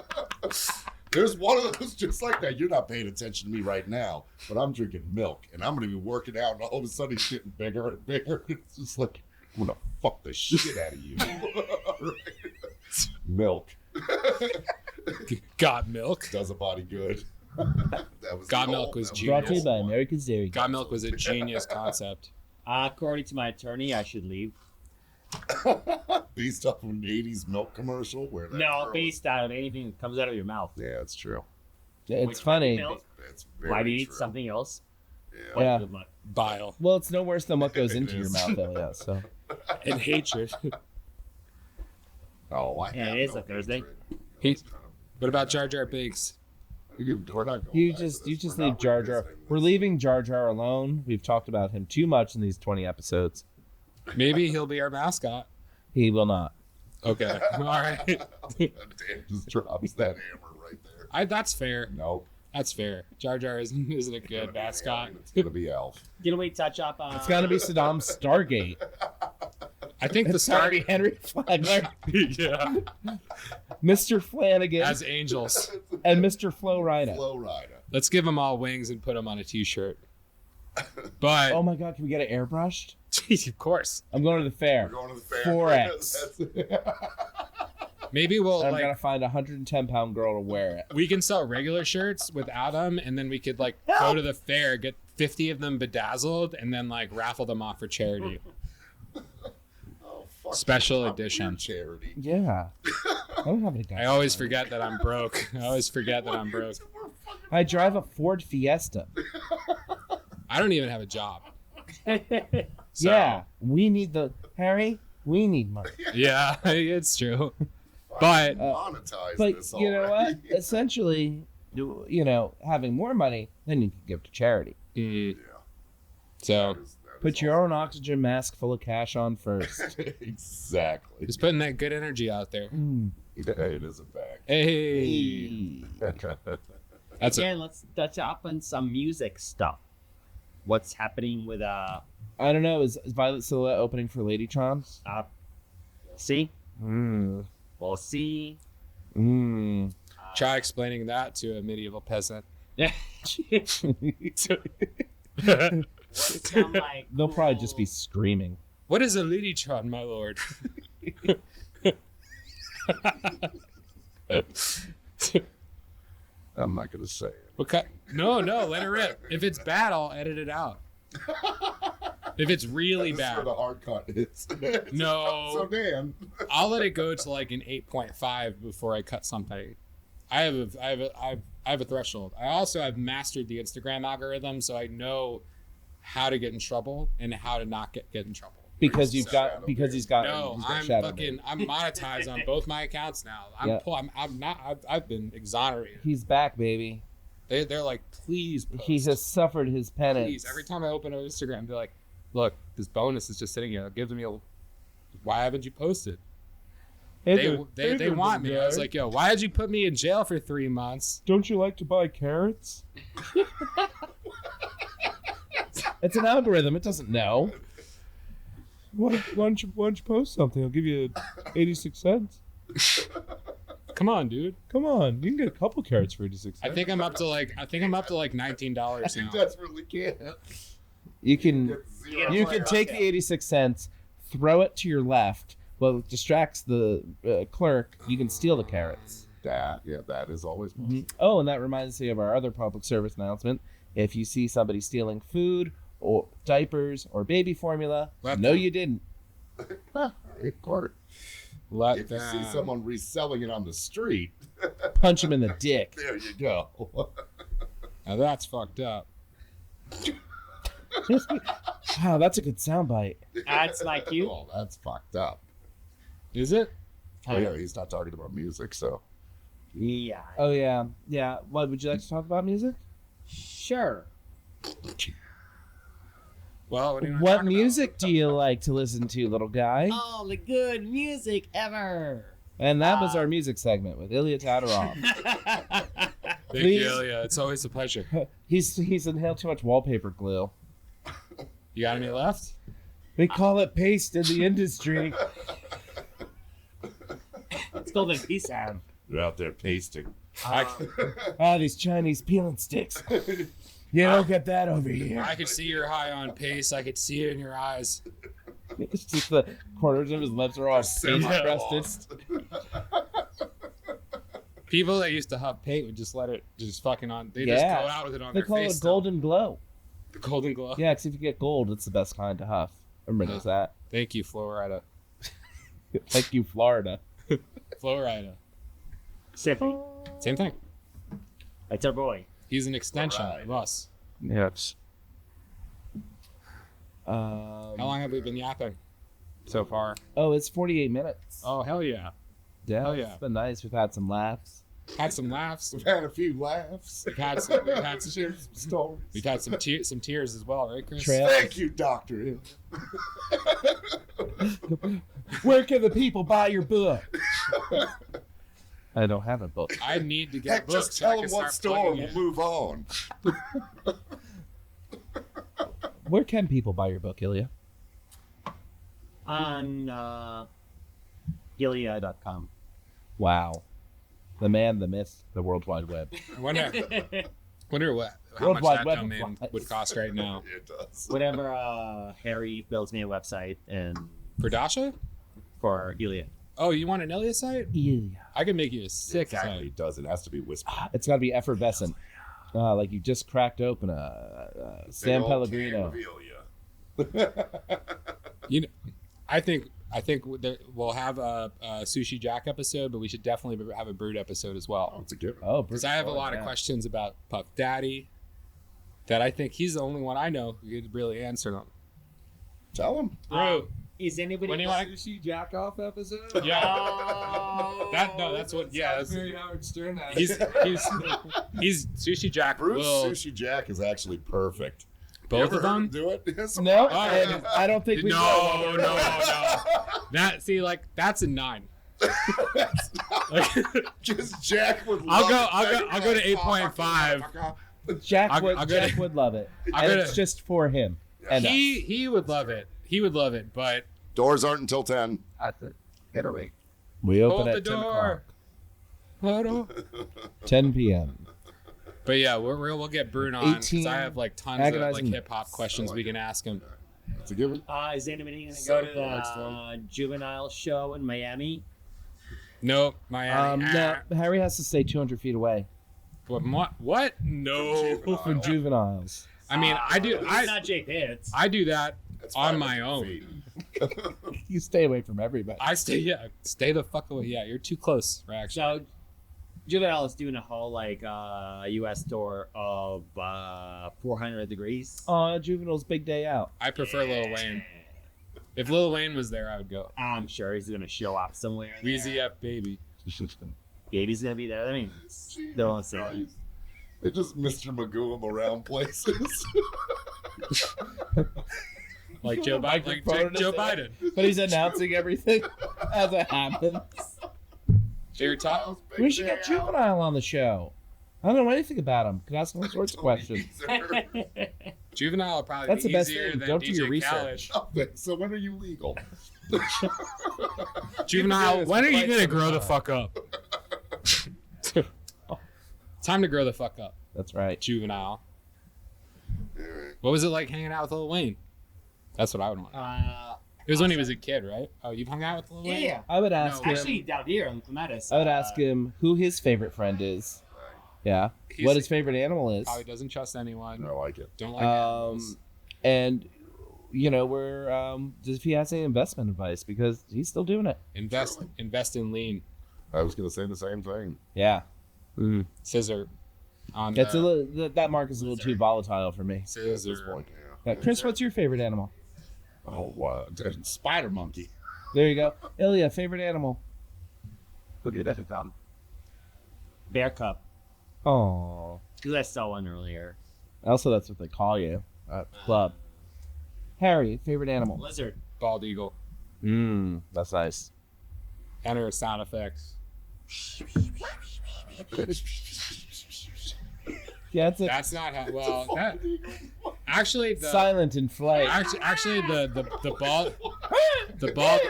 [SPEAKER 3] There's one of those just like that. You're not paying attention to me right now, but I'm drinking milk and I'm gonna be working out, and all of a sudden it's getting bigger and bigger. It's just like I'm gonna fuck the shit out of you. Milk
[SPEAKER 2] Got milk.
[SPEAKER 3] does a body good. That was
[SPEAKER 2] Got
[SPEAKER 3] the
[SPEAKER 2] milk
[SPEAKER 3] goal.
[SPEAKER 2] was
[SPEAKER 3] That the
[SPEAKER 1] Brought to you
[SPEAKER 3] goal.
[SPEAKER 1] by America's Dairy.
[SPEAKER 2] Got milk was a genius concept.
[SPEAKER 4] According to my attorney, I should leave.
[SPEAKER 3] Based off of an 80s milk commercial where that
[SPEAKER 4] No,
[SPEAKER 3] girl
[SPEAKER 4] based on anything that comes out of your mouth.
[SPEAKER 3] was, yeah, it's true.
[SPEAKER 1] It's
[SPEAKER 4] Which
[SPEAKER 1] funny.
[SPEAKER 4] milk?
[SPEAKER 3] It's very
[SPEAKER 4] Why do you eat
[SPEAKER 3] true.
[SPEAKER 4] something else?
[SPEAKER 3] Yeah.
[SPEAKER 1] Yeah.
[SPEAKER 4] Good luck.
[SPEAKER 2] Bile
[SPEAKER 1] Well, it's no worse than what goes
[SPEAKER 3] It
[SPEAKER 1] into your
[SPEAKER 3] is.
[SPEAKER 1] mouth, though. Yeah. So
[SPEAKER 2] and hatred.
[SPEAKER 3] Oh, I
[SPEAKER 4] Yeah,
[SPEAKER 3] have
[SPEAKER 4] it is
[SPEAKER 3] no
[SPEAKER 4] a Thursday.
[SPEAKER 3] hatred.
[SPEAKER 2] What about Jar Jar Binks?
[SPEAKER 3] We're not going
[SPEAKER 1] you
[SPEAKER 3] back to
[SPEAKER 1] just
[SPEAKER 3] this. We're
[SPEAKER 1] leave
[SPEAKER 3] not
[SPEAKER 1] Jar Jar.
[SPEAKER 3] revisiting
[SPEAKER 1] We're
[SPEAKER 3] this.
[SPEAKER 1] leaving Jar Jar alone. We've talked about him too much in these 20 episodes.
[SPEAKER 2] Maybe he'll be our mascot.
[SPEAKER 1] He will not.
[SPEAKER 2] Okay. All right.
[SPEAKER 3] Dan just drops that hammer right there.
[SPEAKER 2] That's fair.
[SPEAKER 3] Nope.
[SPEAKER 2] That's fair. Jar Jar isn't a good mascot.
[SPEAKER 3] It's gonna be Elf.
[SPEAKER 4] Didn't we touch up on?
[SPEAKER 1] It's got to be Saddam Stargate.
[SPEAKER 2] I think the
[SPEAKER 1] It's got to be
[SPEAKER 2] Stargate.
[SPEAKER 1] Henry Flagler,
[SPEAKER 2] Yeah.
[SPEAKER 1] Mr. Flanagan,
[SPEAKER 2] As angels.
[SPEAKER 1] and Mr. Flo Rida.
[SPEAKER 3] Flow Rider.
[SPEAKER 2] Let's give them all wings and put them on a T-shirt. But
[SPEAKER 1] Oh my God, can we get it airbrushed?
[SPEAKER 2] geez, of course.
[SPEAKER 1] I'm going to the
[SPEAKER 3] We're
[SPEAKER 1] fair.
[SPEAKER 3] going to the fair.
[SPEAKER 1] 4X.
[SPEAKER 2] Maybe we'll
[SPEAKER 1] I'm
[SPEAKER 2] like
[SPEAKER 1] gonna find a 110-pound girl to wear it.
[SPEAKER 2] we can sell regular shirts without them, and then we could like go to the fair, get 50 of them bedazzled, and then like raffle them off for charity.
[SPEAKER 3] Oh, fuck.
[SPEAKER 2] Special
[SPEAKER 3] I'm
[SPEAKER 2] edition.
[SPEAKER 3] your charity.
[SPEAKER 1] Yeah. I don't have any guys.
[SPEAKER 2] I always forget that I'm broke. I always forget that I'm broke.
[SPEAKER 1] I drive a Ford Fiesta.
[SPEAKER 2] I don't even have a job. So,
[SPEAKER 1] Yeah, we need Harry. We need money.
[SPEAKER 2] Yeah, it's true. But
[SPEAKER 3] Monetize
[SPEAKER 1] But
[SPEAKER 3] this
[SPEAKER 1] you know what?
[SPEAKER 3] already.
[SPEAKER 1] Essentially, having more money, then you can give to charity.
[SPEAKER 2] mm,
[SPEAKER 3] Yeah.
[SPEAKER 2] so
[SPEAKER 3] That
[SPEAKER 1] Put your own oxygen mask full of cash on first.
[SPEAKER 3] Exactly.
[SPEAKER 2] Just putting that good energy out there.
[SPEAKER 3] Yeah, it is a fact.
[SPEAKER 2] Hey. That's
[SPEAKER 4] Again, let's touch up on some music stuff. What's happening with
[SPEAKER 1] I don't know. Is Violet Silhouette opening for Ladytron?
[SPEAKER 4] see?
[SPEAKER 1] Mm.
[SPEAKER 4] We'll see.
[SPEAKER 1] Mm.
[SPEAKER 2] Try explaining that to a medieval peasant.
[SPEAKER 4] Sound like
[SPEAKER 1] They'll probably just be screaming.
[SPEAKER 2] What is a Lydytron, my lord?
[SPEAKER 3] I'm not gonna say it.
[SPEAKER 2] Okay. No, let it rip. If it's bad, I'll edit it out. If it's really
[SPEAKER 3] That's where
[SPEAKER 2] bad,
[SPEAKER 3] the hard cut is.
[SPEAKER 2] No.
[SPEAKER 3] So damn.
[SPEAKER 2] I'll let it go to like an 8.5 before I cut something. I have a threshold. I also have mastered the Instagram algorithm, so I know how to get in trouble and how to not get in trouble.
[SPEAKER 1] Because
[SPEAKER 3] He's got
[SPEAKER 2] No, I'm monetized on both my accounts now. I've been exonerated.
[SPEAKER 1] He's back, baby.
[SPEAKER 2] They're like, please post.
[SPEAKER 1] He has suffered his penance.
[SPEAKER 2] Please. Every time I open an Instagram, they're like, look, this bonus is just sitting here. It gives me why haven't you posted? They want me. I was like, yo, why did you put me in jail for 3 months?
[SPEAKER 1] Don't you like to buy carrots? It's an algorithm. It doesn't know. Why don't you post something? I'll give you 86 cents.
[SPEAKER 2] Come on, dude.
[SPEAKER 1] Come on, you can get a couple carrots for 86 cents.
[SPEAKER 2] I think I'm up to like $19
[SPEAKER 3] You
[SPEAKER 2] now.
[SPEAKER 3] desperately can't.
[SPEAKER 1] You can
[SPEAKER 3] You
[SPEAKER 1] can take the 86 cents, throw it to your left. Well, it distracts the clerk. You can steal the carrots.
[SPEAKER 3] That is always possible.
[SPEAKER 1] Oh, and that reminds me of our other public service announcement. If you see somebody stealing food or diapers or baby formula,
[SPEAKER 2] Let
[SPEAKER 1] no,
[SPEAKER 2] them.
[SPEAKER 1] you didn't.
[SPEAKER 3] Great part.
[SPEAKER 2] Let
[SPEAKER 3] If you see
[SPEAKER 2] them.
[SPEAKER 3] someone reselling it on the street,
[SPEAKER 1] Punch him in the dick.
[SPEAKER 3] there you go.
[SPEAKER 2] Now that's fucked up.
[SPEAKER 1] Wow, that's a good soundbite.
[SPEAKER 4] That's like you.
[SPEAKER 3] Oh, that's fucked up.
[SPEAKER 2] Is it?
[SPEAKER 3] Oh, yeah, he's not talking about music, so.
[SPEAKER 4] Yeah.
[SPEAKER 1] Oh yeah, yeah. What would you like to talk about music?
[SPEAKER 4] Sure.
[SPEAKER 2] Well, what do you want to
[SPEAKER 1] What
[SPEAKER 2] talk
[SPEAKER 1] music do you like to listen to, little guy?
[SPEAKER 4] All the good music ever.
[SPEAKER 1] And that was our music segment with Ilya Todorov.
[SPEAKER 2] about? Thank
[SPEAKER 1] Please.
[SPEAKER 2] you, Ilya. It's always a pleasure.
[SPEAKER 1] He's inhaled too much wallpaper glue.
[SPEAKER 2] You got any left?
[SPEAKER 1] They call it paste in the industry.
[SPEAKER 4] It's called a P-sound.
[SPEAKER 3] You're out there pasting.
[SPEAKER 1] Ah, these Chinese peeling sticks. You don't get that over here.
[SPEAKER 2] I could see you're high on pace. I could see it in your eyes.
[SPEAKER 1] It's just the corners of his lips are all paint crusted.
[SPEAKER 2] People that used to huff paint would just let it just fucking on. They
[SPEAKER 1] Yeah.
[SPEAKER 2] just go out with it on
[SPEAKER 1] They
[SPEAKER 2] their
[SPEAKER 1] call
[SPEAKER 2] face.
[SPEAKER 1] it
[SPEAKER 2] still.
[SPEAKER 1] golden glow.
[SPEAKER 2] The golden glow.
[SPEAKER 1] Yeah, because if you get gold, it's the best kind to huff. Everybody knows that.
[SPEAKER 2] Thank you, Florida.
[SPEAKER 1] Thank you, Florida.
[SPEAKER 2] Florida.
[SPEAKER 4] Sippy.
[SPEAKER 2] Same thing.
[SPEAKER 4] It's our boy.
[SPEAKER 2] He's an extension
[SPEAKER 3] Florida.
[SPEAKER 2] of us.
[SPEAKER 1] Yes.
[SPEAKER 2] How long have we been yapping so far?
[SPEAKER 1] Oh, it's 48 minutes.
[SPEAKER 2] Oh, hell yeah.
[SPEAKER 1] Yeah,
[SPEAKER 2] hell yeah.
[SPEAKER 1] It's been nice. We've had some laughs.
[SPEAKER 2] Had some laughs.
[SPEAKER 3] We've had a few laughs.
[SPEAKER 2] We've had some
[SPEAKER 3] stories.
[SPEAKER 2] We've had some tears as well, right, Chris?
[SPEAKER 1] Trail.
[SPEAKER 3] Thank you, Doctor.
[SPEAKER 1] Where can the people buy your book? I don't have a book.
[SPEAKER 2] I need to get
[SPEAKER 3] Heck,
[SPEAKER 2] books.
[SPEAKER 3] just
[SPEAKER 2] so I
[SPEAKER 3] tell
[SPEAKER 2] can
[SPEAKER 3] them what
[SPEAKER 2] start
[SPEAKER 3] store.
[SPEAKER 2] plugging
[SPEAKER 3] We'll
[SPEAKER 2] it.
[SPEAKER 3] move on.
[SPEAKER 1] Where can people buy your book, Ilya?
[SPEAKER 4] On Gilead.com.
[SPEAKER 1] Wow. The man, the myth, the World Wide Web.
[SPEAKER 2] I wonder what how
[SPEAKER 1] World
[SPEAKER 2] much
[SPEAKER 1] Wide
[SPEAKER 2] that
[SPEAKER 1] Web
[SPEAKER 2] domain
[SPEAKER 1] applies.
[SPEAKER 2] would cost right now.
[SPEAKER 3] It does.
[SPEAKER 4] Whenever Harry builds me a website and
[SPEAKER 2] For Dasha?
[SPEAKER 4] for Gilead.
[SPEAKER 2] Oh, you want an Ilya site?
[SPEAKER 1] Ilya.
[SPEAKER 2] I can make you a sick
[SPEAKER 3] Exactly,
[SPEAKER 2] site.
[SPEAKER 3] it does. It has to be whispered.
[SPEAKER 1] It's got to be effervescent. Like you just cracked open a San
[SPEAKER 3] Big old
[SPEAKER 1] Pellegrino.
[SPEAKER 3] can reveal ya.
[SPEAKER 2] You know, I think we'll have a Sushi Jack episode, but we should definitely have a Brood episode as well.
[SPEAKER 3] It's a given.
[SPEAKER 1] Oh,
[SPEAKER 2] Because I have a lot of questions about Puff Daddy that I think he's the only one I know who could really answer them.
[SPEAKER 3] Tell them.
[SPEAKER 2] Bro,
[SPEAKER 4] Is anybody?
[SPEAKER 2] when do you want
[SPEAKER 5] Sushi jack off episode?
[SPEAKER 2] to? Yeah.
[SPEAKER 4] Oh,
[SPEAKER 2] That's what. Yeah. That's,
[SPEAKER 5] Very Howard Stern.
[SPEAKER 2] he's Sushi Jack.
[SPEAKER 3] Bruce
[SPEAKER 2] will
[SPEAKER 3] Sushi Jack is actually perfect.
[SPEAKER 2] Both of them?
[SPEAKER 3] Do it? Yes.
[SPEAKER 1] No,
[SPEAKER 2] Oh,
[SPEAKER 1] and I don't think we
[SPEAKER 2] No,
[SPEAKER 1] will.
[SPEAKER 2] no. That's a 9.
[SPEAKER 3] Just Jack would.
[SPEAKER 2] I'll
[SPEAKER 3] love
[SPEAKER 2] go
[SPEAKER 3] it.
[SPEAKER 2] to 8.5.
[SPEAKER 1] Jack
[SPEAKER 2] I'll
[SPEAKER 1] would.
[SPEAKER 2] go to-
[SPEAKER 1] Jack would love it,
[SPEAKER 2] I'll
[SPEAKER 1] and
[SPEAKER 2] go
[SPEAKER 1] it's
[SPEAKER 2] to-
[SPEAKER 1] just for him. And
[SPEAKER 2] He would love it. He would love it, but
[SPEAKER 3] Doors aren't until 10.
[SPEAKER 1] we open
[SPEAKER 2] hold the
[SPEAKER 1] at 10
[SPEAKER 2] door.
[SPEAKER 1] o'clock,
[SPEAKER 2] Hold on.
[SPEAKER 1] 10 p.m.
[SPEAKER 2] But yeah, we'll get Bruno on because
[SPEAKER 1] 18
[SPEAKER 2] I have like tons of like
[SPEAKER 1] agonizing
[SPEAKER 2] hip hop questions we can ask him.
[SPEAKER 3] It's a given.
[SPEAKER 4] Is anybody going to
[SPEAKER 3] So,
[SPEAKER 4] go to
[SPEAKER 3] next
[SPEAKER 4] the
[SPEAKER 3] one.
[SPEAKER 4] juvenile show in Miami?
[SPEAKER 2] Nope, Miami.
[SPEAKER 1] No, Harry has to stay 200 feet away
[SPEAKER 2] What? No.
[SPEAKER 1] for juveniles.
[SPEAKER 2] I mean, I do.
[SPEAKER 4] Not Jay Pitts.
[SPEAKER 2] I do that
[SPEAKER 3] That's
[SPEAKER 2] on
[SPEAKER 3] fine
[SPEAKER 2] my
[SPEAKER 3] with
[SPEAKER 2] own.
[SPEAKER 3] feet.
[SPEAKER 1] You stay away from everybody.
[SPEAKER 2] Stay the fuck away. Yeah, you're too close, Rax.
[SPEAKER 4] So, juvenile is doing a whole U.S. tour of 400 degrees.
[SPEAKER 1] Juvenile's big day out.
[SPEAKER 2] I prefer Lil Wayne. If Lil Wayne was there, I would go.
[SPEAKER 4] I'm sure he's going to show up somewhere.
[SPEAKER 2] Weezy F baby.
[SPEAKER 4] Baby's going to be there. I mean, they're all the same.
[SPEAKER 3] They just Mr. Magoo him around places.
[SPEAKER 2] Like Joe Biden. Like Joe Biden.
[SPEAKER 1] But he's announcing everything as it happens.
[SPEAKER 2] Favorite top.
[SPEAKER 1] We should get Juvenile on the show. I don't know anything about him. Could ask him all sorts of questions.
[SPEAKER 2] Juvenile will probably
[SPEAKER 1] That's
[SPEAKER 2] be
[SPEAKER 1] the best
[SPEAKER 2] easier
[SPEAKER 1] thing.
[SPEAKER 2] than
[SPEAKER 1] Don't do
[SPEAKER 2] DJ
[SPEAKER 1] your
[SPEAKER 2] Khaled.
[SPEAKER 1] research.
[SPEAKER 3] So when are you legal?
[SPEAKER 2] Juvenile, when are you
[SPEAKER 1] Quite
[SPEAKER 2] gonna
[SPEAKER 1] some
[SPEAKER 2] grow the
[SPEAKER 1] time.
[SPEAKER 2] fuck up? Time to grow the fuck up,
[SPEAKER 1] That's right.
[SPEAKER 2] Juvenile. What was it like hanging out with Lil Wayne? That's what I would want. It was when he was a kid, right? Oh, you've hung out with Lil Wayne?
[SPEAKER 4] Yeah.
[SPEAKER 1] I would ask him.
[SPEAKER 4] Actually, down here in Clematis.
[SPEAKER 1] I would ask him who his favorite friend is. Yeah. What his favorite animal is.
[SPEAKER 2] Probably doesn't trust anyone.
[SPEAKER 3] I like it.
[SPEAKER 2] Don't like animals.
[SPEAKER 1] And if he has any investment advice, because he's still doing it.
[SPEAKER 2] Invest in lean.
[SPEAKER 3] I was gonna say the same thing.
[SPEAKER 1] Yeah.
[SPEAKER 2] Scissor. On
[SPEAKER 1] It's a little, that mark is a little too volatile for me.
[SPEAKER 3] At this
[SPEAKER 2] Scissor.
[SPEAKER 3] point,
[SPEAKER 1] Chris, what's your favorite animal?
[SPEAKER 3] Spider monkey.
[SPEAKER 1] There you go. Ilya, favorite animal?
[SPEAKER 4] Bear Cup.
[SPEAKER 1] Oh.
[SPEAKER 4] Because I saw one earlier.
[SPEAKER 1] Also, that's what they call you at the club. Harry, favorite animal?
[SPEAKER 4] Lizard.
[SPEAKER 2] Bald eagle.
[SPEAKER 1] That's nice.
[SPEAKER 2] Enter sound effects.
[SPEAKER 1] Yeah, it's
[SPEAKER 2] That's not how. Well, that actually the
[SPEAKER 1] silent in flight.
[SPEAKER 2] actually the bald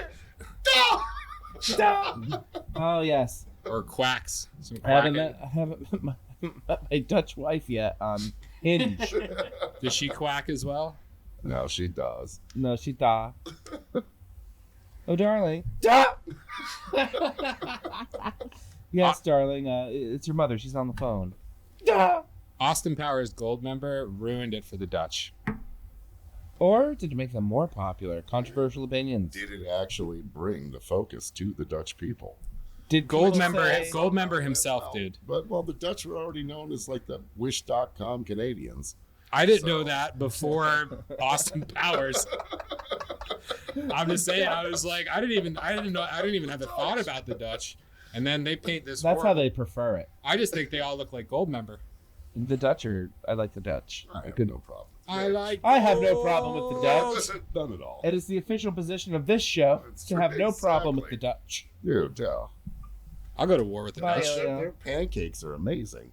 [SPEAKER 1] Oh yes.
[SPEAKER 2] or quacks. Some
[SPEAKER 1] I haven't
[SPEAKER 2] quacking.
[SPEAKER 1] met, I haven't met my Dutch wife yet on Hinge.
[SPEAKER 2] Does she quack as well?
[SPEAKER 3] No, she does.
[SPEAKER 1] No, she da. Oh, darling. Da. Yes, darling. It's your mother. She's on the phone. Da.
[SPEAKER 2] Austin Powers Gold member ruined it for the Dutch.
[SPEAKER 1] Or did it make them more popular? Controversial opinions.
[SPEAKER 3] Did it actually bring the focus to the Dutch people?
[SPEAKER 1] Did
[SPEAKER 2] Gold
[SPEAKER 1] people
[SPEAKER 2] member
[SPEAKER 1] say-
[SPEAKER 2] Gold member himself did.
[SPEAKER 3] But the Dutch were already known as like the Wish.com Canadians.
[SPEAKER 2] I didn't know that before Austin Powers. I'm just saying. I was like, I didn't even have a thought about the Dutch, and then they paint this.
[SPEAKER 1] That's how
[SPEAKER 2] horrible-
[SPEAKER 1] they prefer it.
[SPEAKER 2] I just think they all look like Gold member.
[SPEAKER 1] The Dutch I like the Dutch.
[SPEAKER 3] I have
[SPEAKER 1] Good.
[SPEAKER 3] no problem.
[SPEAKER 2] I
[SPEAKER 1] have no problem with the Dutch.
[SPEAKER 3] None at all.
[SPEAKER 1] It is the official position of this show
[SPEAKER 3] It's
[SPEAKER 1] to have no problem with the
[SPEAKER 3] exactly.
[SPEAKER 1] Dutch.
[SPEAKER 3] Dude,
[SPEAKER 2] I'll go to war with the
[SPEAKER 1] Bye,
[SPEAKER 2] Dutch.
[SPEAKER 1] yeah.
[SPEAKER 3] their pancakes are amazing.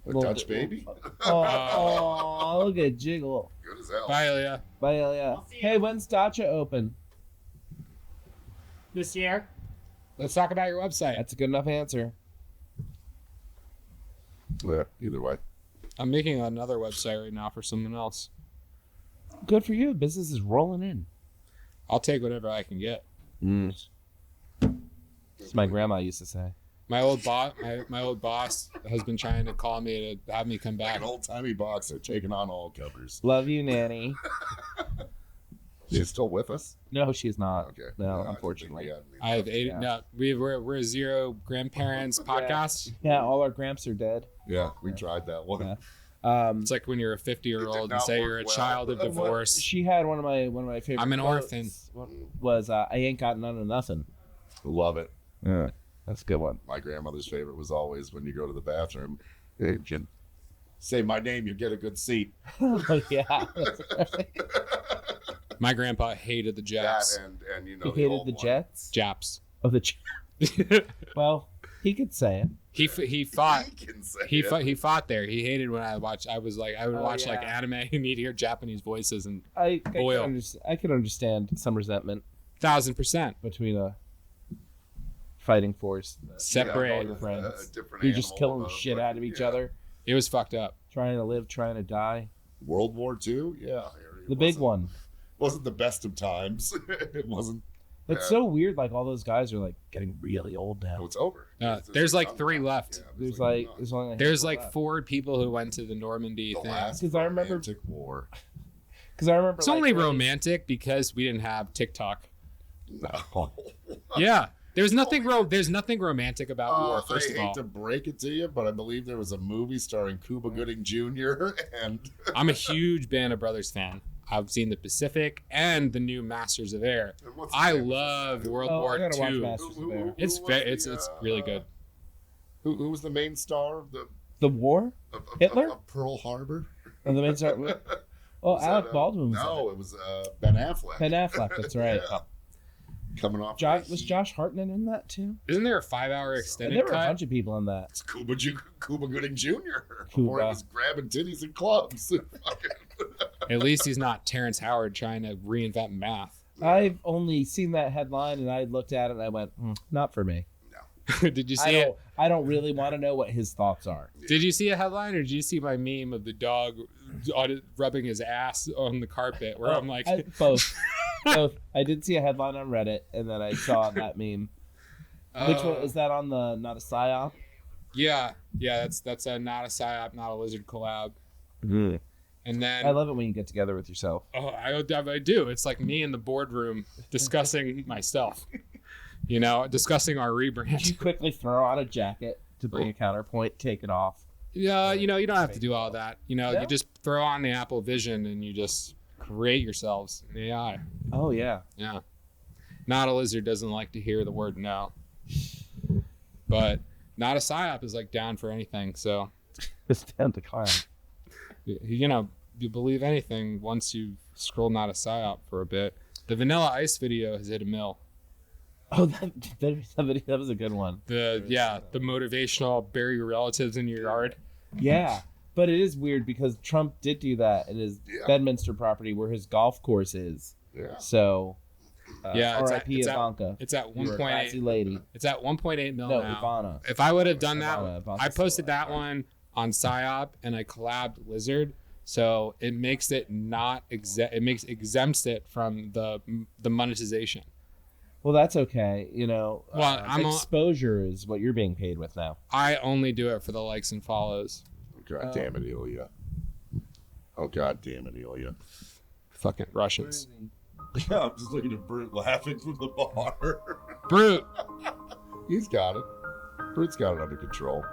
[SPEAKER 3] A
[SPEAKER 1] Well,
[SPEAKER 3] Dutch baby?
[SPEAKER 1] Oh, look at Jiggle.
[SPEAKER 3] Good as hell.
[SPEAKER 2] Bye, Ilya.
[SPEAKER 1] Bye, yeah. Hey, when's Dacha open?
[SPEAKER 4] This year?
[SPEAKER 2] Let's talk about your website.
[SPEAKER 1] That's a good enough answer.
[SPEAKER 3] Yeah, either way.
[SPEAKER 2] I'm making another website right now for someone else.
[SPEAKER 1] Good for you. Business is rolling in.
[SPEAKER 2] I'll take whatever I can get.
[SPEAKER 1] As my grandma used to say.
[SPEAKER 2] My old boss has been trying to call me to have me come
[SPEAKER 3] Like
[SPEAKER 2] back.
[SPEAKER 3] an old timey boxer taking on all covers.
[SPEAKER 1] Love you, Nanny.
[SPEAKER 3] She's still with us?
[SPEAKER 1] No, she's not.
[SPEAKER 3] Okay.
[SPEAKER 1] No,
[SPEAKER 3] I didn't
[SPEAKER 1] unfortunately.
[SPEAKER 3] think we had any.
[SPEAKER 2] I have 80.
[SPEAKER 1] Yeah.
[SPEAKER 2] No, we're a zero grandparents podcast.
[SPEAKER 1] Yeah, all our gramps are dead.
[SPEAKER 3] Yeah, we tried that one.
[SPEAKER 1] Yeah.
[SPEAKER 2] It's like when you're a 50-year-old and
[SPEAKER 3] not
[SPEAKER 2] say
[SPEAKER 3] work
[SPEAKER 2] you're a
[SPEAKER 3] well.
[SPEAKER 2] child of divorce.
[SPEAKER 1] She had one of my favorite.
[SPEAKER 2] I'm an
[SPEAKER 1] quotes
[SPEAKER 2] orphan.
[SPEAKER 1] Was I ain't got none of nothing.
[SPEAKER 3] Love it.
[SPEAKER 1] Yeah, that's a good one.
[SPEAKER 3] My grandmother's favorite was always when you go to the bathroom. Hey, Jim, Say my name, you get a good seat.
[SPEAKER 1] Oh, yeah.
[SPEAKER 2] My grandpa hated the Japs.
[SPEAKER 3] That and you
[SPEAKER 1] He
[SPEAKER 3] know
[SPEAKER 1] hated
[SPEAKER 3] old
[SPEAKER 1] the
[SPEAKER 3] one.
[SPEAKER 1] Jets.
[SPEAKER 2] Japs.
[SPEAKER 1] Oh, the well, he could say it.
[SPEAKER 2] He fought.
[SPEAKER 3] He can say
[SPEAKER 2] He
[SPEAKER 3] it.
[SPEAKER 2] fought. He fought there. He hated when I watched. I would watch like
[SPEAKER 1] yeah.
[SPEAKER 2] anime and you'd hear Japanese voices and
[SPEAKER 1] I
[SPEAKER 2] Boil.
[SPEAKER 1] could understand some resentment
[SPEAKER 2] 1000%.
[SPEAKER 1] between a fighting force.
[SPEAKER 2] Separate.
[SPEAKER 1] All friends.
[SPEAKER 3] Different
[SPEAKER 1] You're just
[SPEAKER 3] animal,
[SPEAKER 1] killing the
[SPEAKER 3] but,
[SPEAKER 1] shit out of each
[SPEAKER 3] yeah.
[SPEAKER 1] other,
[SPEAKER 2] It was fucked up.
[SPEAKER 1] trying to live, trying to die.
[SPEAKER 3] World War II, yeah.
[SPEAKER 1] The big one.
[SPEAKER 3] Wasn't the best of times. It wasn't.
[SPEAKER 1] It's so weird. Like all those guys are like getting really old
[SPEAKER 3] Oh,
[SPEAKER 1] now.
[SPEAKER 3] it's over.
[SPEAKER 2] There's like
[SPEAKER 3] none
[SPEAKER 2] 3
[SPEAKER 3] left.
[SPEAKER 2] left.
[SPEAKER 3] Yeah,
[SPEAKER 1] There's
[SPEAKER 3] like
[SPEAKER 1] like only a
[SPEAKER 2] There's
[SPEAKER 1] handful
[SPEAKER 2] like
[SPEAKER 1] left.
[SPEAKER 2] 4 people who went to the Normandy
[SPEAKER 3] the
[SPEAKER 2] thing.
[SPEAKER 3] last
[SPEAKER 1] 'Cause I remember-
[SPEAKER 3] romantic war.
[SPEAKER 1] Because I remember
[SPEAKER 2] It's
[SPEAKER 1] like,
[SPEAKER 2] only
[SPEAKER 1] when-
[SPEAKER 2] romantic because we didn't have TikTok.
[SPEAKER 3] No.
[SPEAKER 2] Yeah, there's nothing romantic about war. First
[SPEAKER 3] I
[SPEAKER 2] of
[SPEAKER 3] hate
[SPEAKER 2] all,
[SPEAKER 3] to break it to you, but I believe there was a movie starring Cuba Gooding Jr. and
[SPEAKER 2] I'm a huge Band of Brothers fan. I've seen the Pacific and the new Masters of Air.
[SPEAKER 3] and what's his
[SPEAKER 2] I
[SPEAKER 3] name?
[SPEAKER 2] love World
[SPEAKER 1] Oh, I
[SPEAKER 2] War
[SPEAKER 1] gotta watch
[SPEAKER 2] II.
[SPEAKER 1] Masters of Air.
[SPEAKER 2] It's
[SPEAKER 3] who
[SPEAKER 2] ve-
[SPEAKER 3] was
[SPEAKER 2] it's
[SPEAKER 3] the,
[SPEAKER 2] really good.
[SPEAKER 3] Who was the main star of
[SPEAKER 1] The war?
[SPEAKER 3] of
[SPEAKER 1] Hitler?
[SPEAKER 3] of Pearl Harbor?
[SPEAKER 1] And the main star. Oh,
[SPEAKER 3] Was
[SPEAKER 1] Alec
[SPEAKER 3] that,
[SPEAKER 1] Baldwin was
[SPEAKER 3] No, it was Ben Affleck.
[SPEAKER 1] Ben Affleck. That's right.
[SPEAKER 3] Yeah. Coming off.
[SPEAKER 1] Was Josh Hartnett in that too?
[SPEAKER 2] Isn't there a 5-hour
[SPEAKER 1] And
[SPEAKER 2] extended
[SPEAKER 1] there were a
[SPEAKER 2] cut?
[SPEAKER 1] bunch of people in that.
[SPEAKER 3] It's Cuba Gooding Jr. Before he was grabbing titties in clubs.
[SPEAKER 2] At least he's not Terrence Howard trying to reinvent math.
[SPEAKER 1] I've only seen that headline and I looked at it and I went, not for me.
[SPEAKER 2] Did you see it?
[SPEAKER 1] I don't really want to know what his thoughts are.
[SPEAKER 2] Did you see a headline or did you see my meme of the dog rubbing his ass on the carpet where I'm like,
[SPEAKER 1] Both. Both. I did see a headline on Reddit and then I saw that meme. Which one is that on the Not a PSYOP?
[SPEAKER 2] Yeah, that's a not a psyop, not a lizard collab. And then
[SPEAKER 1] I love it when you get together with yourself.
[SPEAKER 2] oh, I do. It's like me in the boardroom discussing myself. You know, discussing our
[SPEAKER 1] You
[SPEAKER 2] rebrand.
[SPEAKER 1] quickly throw on a jacket to bring a counterpoint, take it off.
[SPEAKER 2] Yeah, you know, you don't have to do all that. You know,
[SPEAKER 1] No?
[SPEAKER 2] you just throw on the Apple Vision and you just create yourselves an AI.
[SPEAKER 1] Oh, yeah.
[SPEAKER 2] Yeah. Not a lizard doesn't like to hear the word no. But not a psyop is like down for anything. So,
[SPEAKER 1] It's down to clown.
[SPEAKER 2] you know, you believe anything once you scroll not a psyop for a bit. The Vanilla Ice video has hit a mill.
[SPEAKER 1] Oh, that was a good one.
[SPEAKER 2] The motivational bury your relatives in your yard.
[SPEAKER 1] Yeah. But it is weird because Trump did do that in his Bedminster property where his golf course is.
[SPEAKER 3] Yeah.
[SPEAKER 1] So,
[SPEAKER 2] Yeah,
[SPEAKER 1] R.I.P. Ivanka.
[SPEAKER 2] It's at
[SPEAKER 1] You're a classy
[SPEAKER 2] 1.8.
[SPEAKER 1] lady.
[SPEAKER 2] It's at 1.8 mil
[SPEAKER 1] No,
[SPEAKER 2] now.
[SPEAKER 1] Ivana.
[SPEAKER 2] If I would have done that,
[SPEAKER 1] Ivana,
[SPEAKER 2] I posted that one on PSYOP and I collabed Lizard, so it makes it not exempts it from the monetization.
[SPEAKER 1] Well, that's okay. You know,
[SPEAKER 2] Well,
[SPEAKER 1] exposure is what you're being paid with now.
[SPEAKER 2] I only do it for the likes and follows.
[SPEAKER 3] God damn it, Ilya. Oh, God damn it, Ilya.
[SPEAKER 2] Fucking Russians.
[SPEAKER 3] Yeah, I'm just looking at Brute laughing from the bar.
[SPEAKER 2] Brute.
[SPEAKER 3] He's got it. Brute's got it under control.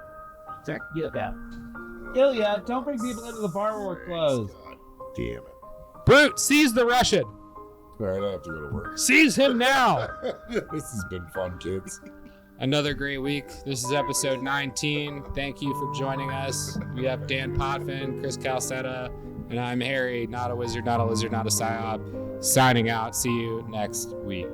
[SPEAKER 1] Ilya, don't bring people into the bar when we're closed.
[SPEAKER 3] God damn it.
[SPEAKER 2] Brute, seize the Russian.
[SPEAKER 3] All right, I have to go to work.
[SPEAKER 2] Seize him now.
[SPEAKER 3] This has been fun, kids.
[SPEAKER 2] Another great week. This is episode 19. Thank you for joining us. We have Dan Potvin, Chris Calsetta, and I'm Harry, not a wizard, not a lizard, not a psyop, signing out. See you next week.